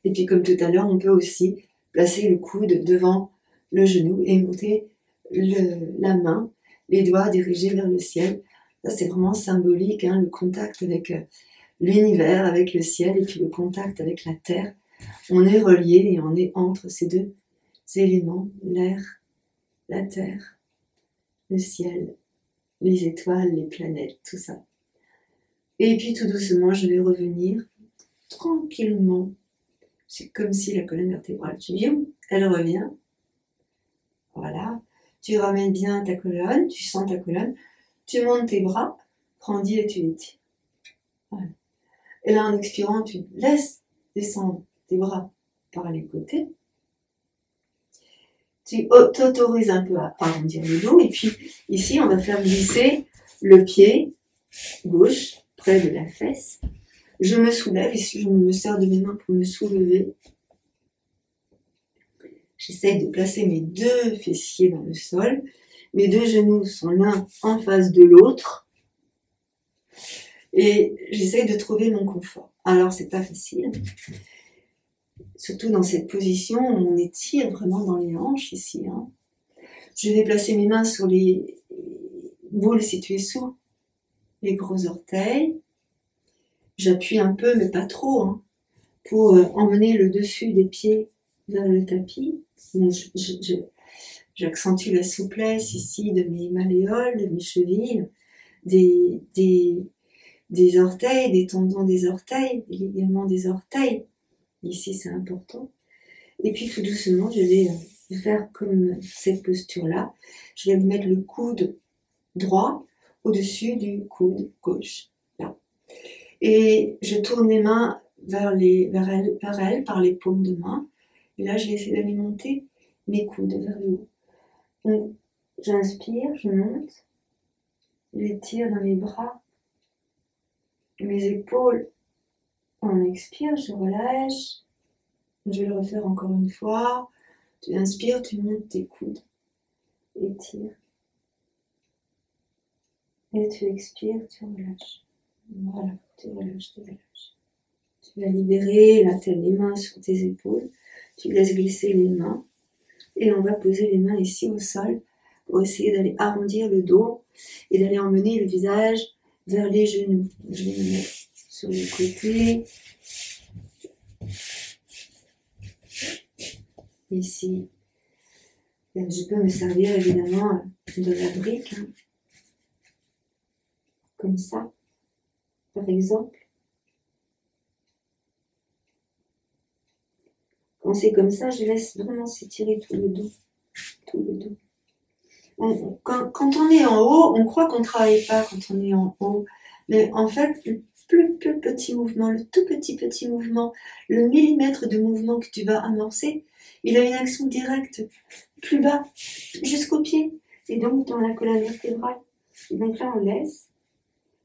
Et puis comme tout à l'heure, on peut aussi placer le coude devant le genou et monter la main, les doigts dirigés vers le ciel. Ça, c'est vraiment symbolique, le contact avec l'univers, avec le ciel, et puis le contact avec la terre. On est relié et on est entre ces deux éléments, l'air, la terre, le ciel, les étoiles, les planètes, tout ça. Et puis tout doucement, je vais revenir tranquillement. C'est comme si la colonne vertébrale, tu viens, elle revient. Voilà. Tu ramènes bien ta colonne, tu sens ta colonne. Tu montes tes bras, grandis et tu étires. Voilà. Et là, en expirant, tu laisses descendre tes bras par les côtés. Tu t'autorises un peu à arrondir le dos. Et puis, ici, on va faire glisser le pied gauche près de la fesse. Je me soulève, ici, je me sers de mes mains pour me soulever. J'essaye de placer mes deux fessiers dans le sol. Mes deux genoux sont l'un en face de l'autre. Et j'essaye de trouver mon confort. Alors, c'est pas facile. Surtout dans cette position où on étire vraiment dans les hanches ici. Hein. Je vais placer mes mains sur les boules situées sous les gros orteils. J'appuie un peu, mais pas trop, hein, pour emmener le dessus des pieds vers le tapis. J'accentue la souplesse ici de mes malléoles, de mes chevilles, des orteils, des tendons des orteils, des ligaments des orteils. Ici, c'est important. Et puis, tout doucement, je vais faire comme cette posture-là. Je vais mettre le coude droit au-dessus du coude gauche. Là. Et je tourne les mains vers elle, par les paumes de main. Et là, je vais essayer d'aller monter mes coudes vers le haut. Donc, j'inspire, je monte. J'étire dans mes bras, mes épaules. On expire, je relâche. Je vais le refaire encore une fois. Tu inspires, tu montes tes coudes. Étire. Et tu expires, tu relâches. Voilà, tu relâches, tu relâches. Tu vas libérer la tête, les mains sur tes épaules. Tu laisses glisser les mains. Et on va poser les mains ici au sol pour essayer d'aller arrondir le dos et d'aller emmener le visage vers les genoux. Je vais me mettre sur le côté. Ici, je peux me servir évidemment de la brique, hein, comme ça, par exemple. Quand c'est comme ça, je laisse vraiment s'étirer tout le dos. Tout le dos. Quand on est en haut, on croit qu'on ne travaille pas quand on est en haut. Mais en fait, le plus petit mouvement, le tout petit mouvement, le millimètre de mouvement que tu vas amorcer, il a une action directe, plus bas, jusqu'au pied, et donc dans la colonne vertébrale. Et donc là, on laisse.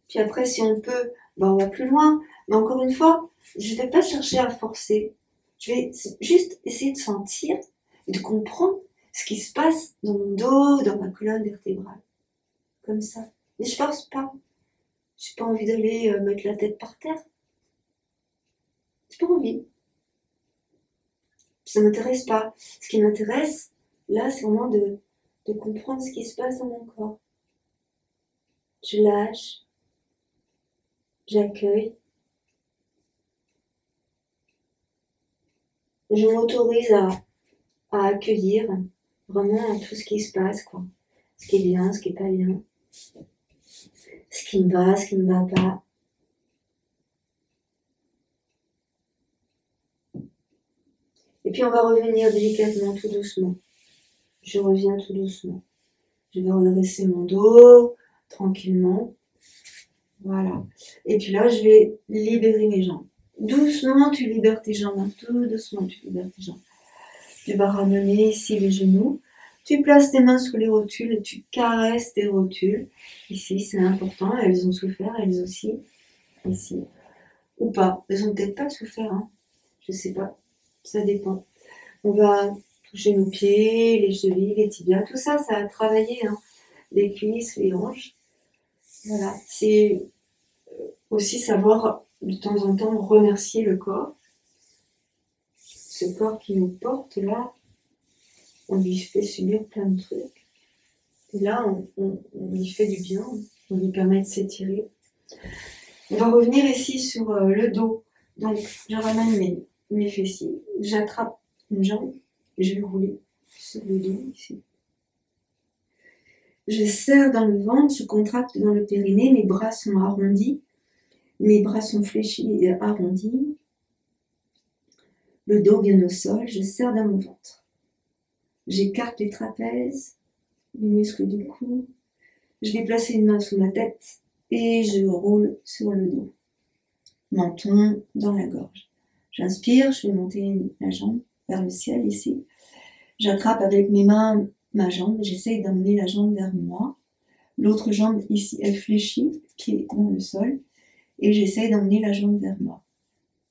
Puis après, si on peut, ben on va plus loin. Mais encore une fois, je ne vais pas chercher à forcer. Je vais juste essayer de sentir et de comprendre ce qui se passe dans mon dos, dans ma colonne vertébrale. Comme ça. Mais je force pas. J'ai pas envie d'aller mettre la tête par terre. J'ai pas envie. Ça m'intéresse pas. Ce qui m'intéresse, là, c'est vraiment de comprendre ce qui se passe dans mon corps. Je lâche. J'accueille. Je m'autorise à accueillir vraiment tout ce qui se passe, quoi. Ce qui est bien, ce qui est pas bien. Ce qui me va, ce qui me va pas. Et puis on va revenir délicatement, tout doucement. Je reviens tout doucement. Je vais redresser mon dos, tranquillement. Voilà. Et puis là, je vais libérer mes jambes. Doucement, tu libères tes jambes. Hein. Tout doucement, tu libères tes jambes. Tu vas ramener ici les genoux. Tu places tes mains sous les rotules et tu caresses tes rotules. Ici, c'est important. Elles ont souffert, elles aussi. Ici. Ou pas. Elles ont peut-être pas souffert. Hein. Je sais pas. Ça dépend. On va toucher nos pieds, les chevilles, les tibias. Tout ça, ça a travaillé. Hein. Les cuisses, les hanches. Voilà. C'est aussi savoir de temps en temps remercier le corps. Ce corps qui nous porte là, on lui fait subir plein de trucs. Et là, on lui fait du bien, on lui permet de s'étirer. On va revenir ici sur le dos. Donc, je ramène mes fessiers, j'attrape une jambe et je vais rouler sur le dos ici. Je serre dans le ventre, je contracte dans le périnée, mes bras sont arrondis, mes bras sont fléchis et arrondis. Le dos bien au sol, je serre dans mon ventre. J'écarte les trapèzes, les muscles du cou. Je vais placer une main sous ma tête et je roule sur le dos. Menton dans la gorge. J'inspire, je vais monter la jambe vers le ciel ici. J'attrape avec mes mains ma jambe, j'essaye d'emmener la jambe vers moi. L'autre jambe ici, elle fléchit, pied dans le sol, et j'essaye d'emmener la jambe vers moi,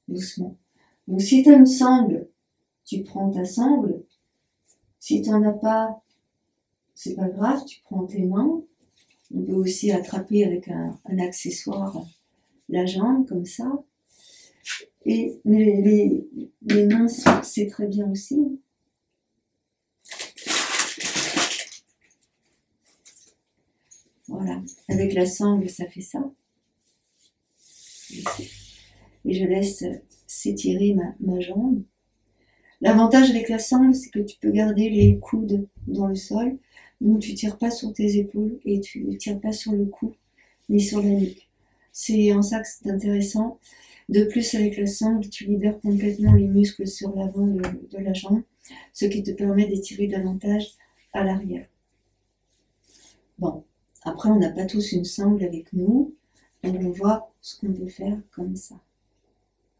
doucement. Donc si tu as une sangle, tu prends ta sangle. Si tu n'en as pas, c'est pas grave, tu prends tes mains. On peut aussi attraper avec un accessoire la jambe, comme ça. Et les mains, c'est très bien aussi. Voilà, avec la sangle, ça fait ça. Et je laisse s'étirer ma jambe. L'avantage avec la sangle, c'est que tu peux garder les coudes dans le sol. Donc tu ne tires pas sur tes épaules et tu ne tires pas sur le cou, ni sur la nuque. C'est en ça que c'est intéressant. De plus, avec la sangle, tu libères complètement les muscles sur l'avant de la jambe, ce qui te permet d'étirer davantage à l'arrière. Bon, après, on n'a pas tous une sangle avec nous, donc on voit ce qu'on peut faire comme ça.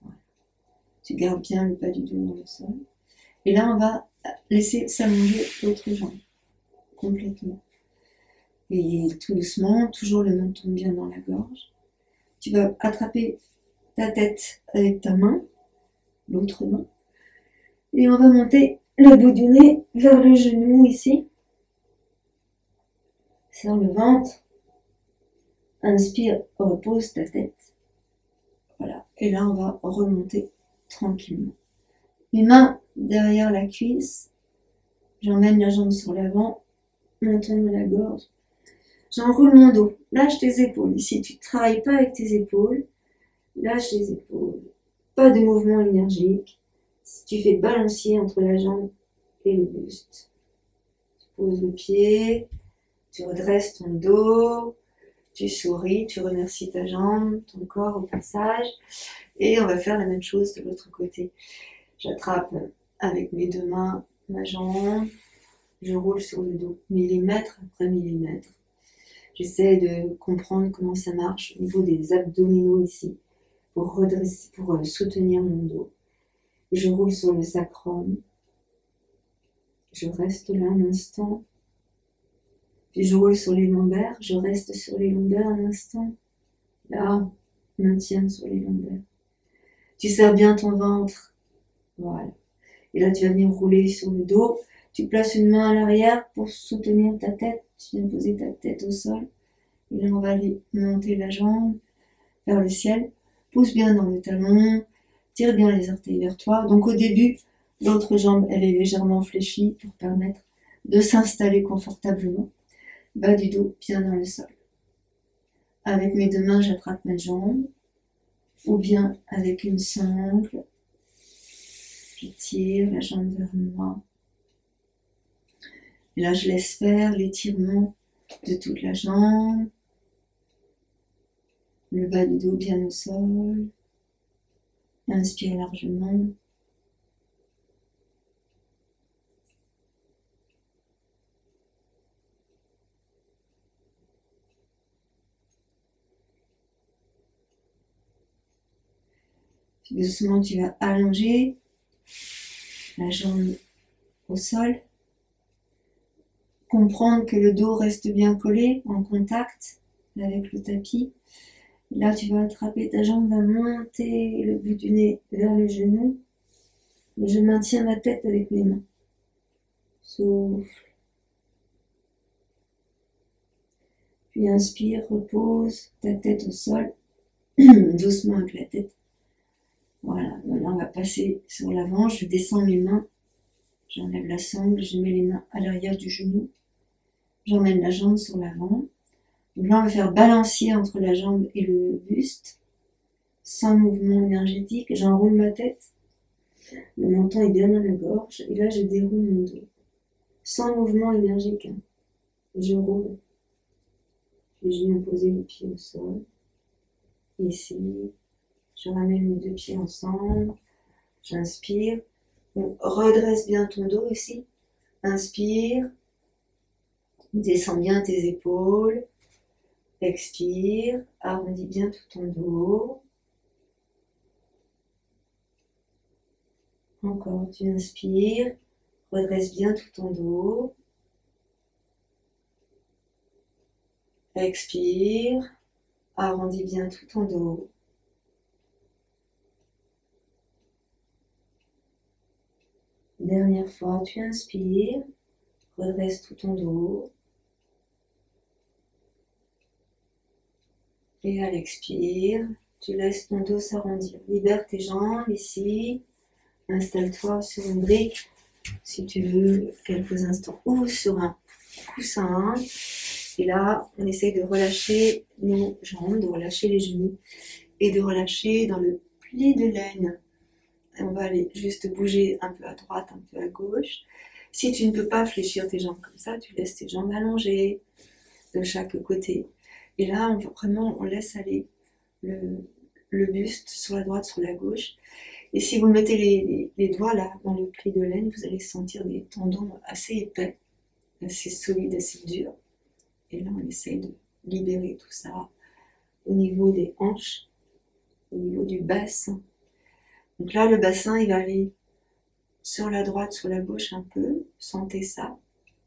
Voilà. Tu gardes bien le bas du dos dans le sol. Et là, on va laisser s'allonger l'autre jambe, complètement. Et tout doucement, toujours le menton bien dans la gorge. Tu vas attraper ta tête avec ta main, l'autre main, et on va monter le bout du nez vers le genou ici. Serre le ventre, inspire, repose ta tête. Voilà, et là on va remonter tranquillement. Mes mains derrière la cuisse, j'emmène la jambe sur l'avant, menton de la gorge. J'enroule mon dos, lâche tes épaules. Ici, tu ne travailles pas avec tes épaules, lâche les épaules. Pas de mouvement énergique. Tu fais balancier entre la jambe et le buste. Tu poses le pied, tu redresses ton dos, tu souris, tu remercies ta jambe, ton corps au passage. Et on va faire la même chose de l'autre côté. J'attrape avec mes deux mains ma jambe, je roule sur le dos, millimètre après millimètre. J'essaie de comprendre comment ça marche au niveau des abdominaux ici, pour redresser, pour soutenir mon dos. Je roule sur le sacrum. Je reste là un instant. Puis je roule sur les lombaires. Je reste sur les lombaires un instant. Là, maintiens sur les lombaires. Tu serres bien ton ventre. Voilà. Et là, tu vas venir rouler sur le dos. Tu places une main à l'arrière pour soutenir ta tête. Tu viens poser ta tête au sol. Et là, on va aller monter la jambe vers le ciel. Pousse bien dans le talon. Tire bien les orteils vers toi. Donc au début, l'autre jambe, elle est légèrement fléchie pour permettre de s'installer confortablement. Bas du dos, bien dans le sol. Avec mes deux mains, j'attrape ma jambe. Ou bien avec une sangle. Je tire la jambe vers moi. Et là, je laisse faire l'étirement de toute la jambe. Le bas du dos bien au sol. Inspire largement. Puis doucement, tu vas allonger la jambe au sol. Comprendre que le dos reste bien collé, en contact avec le tapis. Là, tu vas attraper ta jambe, va monter le bout du nez vers le genou. Et je maintiens ma tête avec mes mains. Souffle. Puis inspire, repose ta tête au sol, doucement avec la tête. Voilà, maintenant on va passer sur l'avant, je descends mes mains, j'enlève la sangle, je mets les mains à l'arrière du genou, j'emmène la jambe sur l'avant. Donc là on va faire balancier entre la jambe et le buste, sans mouvement énergétique, j'enroule ma tête, le menton est bien dans la gorge, et là je déroule mon dos, sans mouvement énergique, je roule. Et je viens poser les pieds au sol. Ici, je ramène mes deux pieds ensemble. J'inspire. Redresse bien ton dos aussi. Inspire. Descends bien tes épaules. Expire. Arrondis bien tout ton dos. Encore, tu inspires. Redresse bien tout ton dos. Expire. Arrondis bien tout ton dos. Dernière fois, tu inspires. Redresse tout ton dos. Et à l'expire, tu laisses ton dos s'arrondir. Libère tes jambes ici. Installe-toi sur une brique, si tu veux, quelques instants, ou sur un coussin. Et là, on essaye de relâcher nos jambes, de relâcher les genoux et de relâcher dans le pli de laine. Et on va aller juste bouger un peu à droite, un peu à gauche. Si tu ne peux pas fléchir tes jambes comme ça, tu laisses tes jambes allongées de chaque côté. Et là, on laisse aller le buste sur la droite, sur la gauche. Et si vous mettez les doigts là, dans le pli de laine, vous allez sentir des tendons assez épais, assez solides, assez durs. Et là, on essaye de libérer tout ça au niveau des hanches, au niveau du bassin. Donc là, le bassin, il va aller sur la droite, sur la gauche un peu. Sentez ça.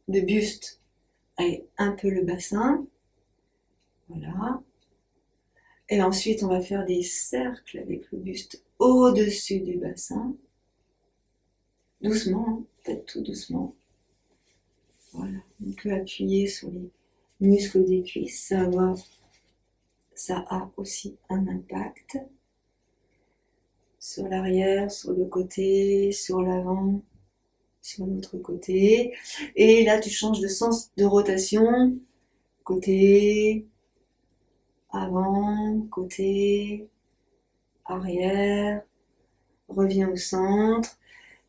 Le buste, allez, un peu le bassin. Voilà. Et ensuite, on va faire des cercles avec le buste au-dessus du bassin. Doucement, hein, faites tout doucement. Voilà. On peut appuyer sur les muscles des cuisses. Ça a aussi un impact sur l'arrière, sur le côté, sur l'avant, sur l'autre côté. Et là, tu changes de sens de rotation. Côté, avant, côté, arrière, reviens au centre.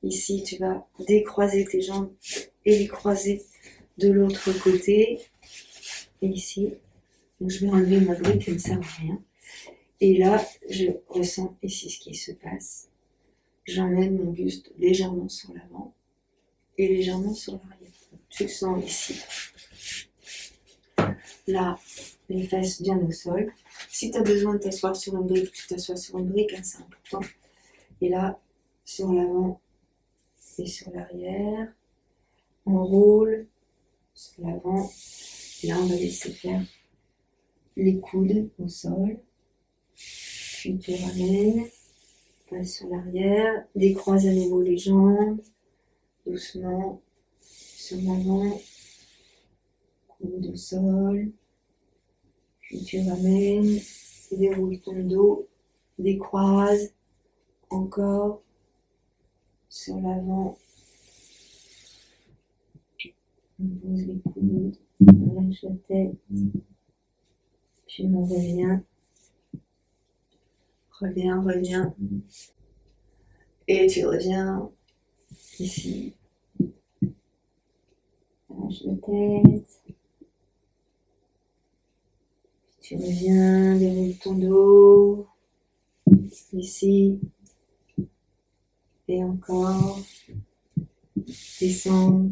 Ici, tu vas décroiser tes jambes et les croiser de l'autre côté. Et ici, donc je vais enlever ma brique, elle ne sert à rien. Et là, je ressens ici ce qui se passe. J'emmène mon buste légèrement sur l'avant et légèrement sur l'arrière. Tu le sens ici. Là, les fesses bien au sol. Si tu as besoin de t'asseoir sur une brique, tu t'assois sur une brique, hein, c'est important. Et là, sur l'avant et sur l'arrière, on roule sur l'avant. Et là, on va laisser faire les coudes au sol. Puis tu ramènes, passe sur l'arrière, décroise à nouveau les jambes, doucement, sur l'avant, coude au sol. Puis tu ramènes, déroule ton dos, décroise, encore, sur l'avant. On pose les coudes, on lâche la tête, puis on revient. Reviens. Et tu reviens ici. Lâche la tête. Tu reviens, déroule ton dos. Ici. Et encore. Descends.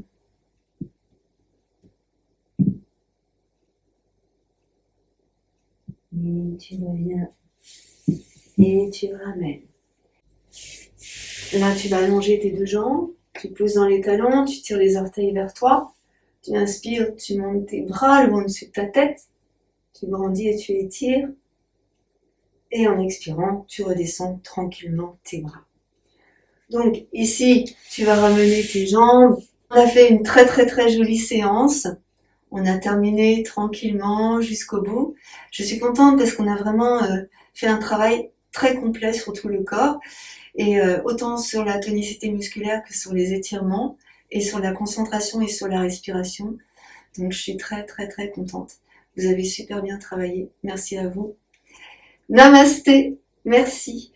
Et tu reviens. Et tu ramènes. Là, tu vas allonger tes deux jambes. Tu poses dans les talons. Tu tires les orteils vers toi. Tu inspires, tu montes tes bras le long dessus de ta tête. Tu grandis et tu étires. Et en expirant, tu redescends tranquillement tes bras. Donc ici, tu vas ramener tes jambes. On a fait une très jolie séance. On a terminé tranquillement jusqu'au bout. Je suis contente parce qu'on a vraiment fait un travail très complet sur tout le corps. Et autant sur la tonicité musculaire que sur les étirements et sur la concentration et sur la respiration. Donc je suis très contente. Vous avez super bien travaillé. Merci à vous. Namasté. Merci.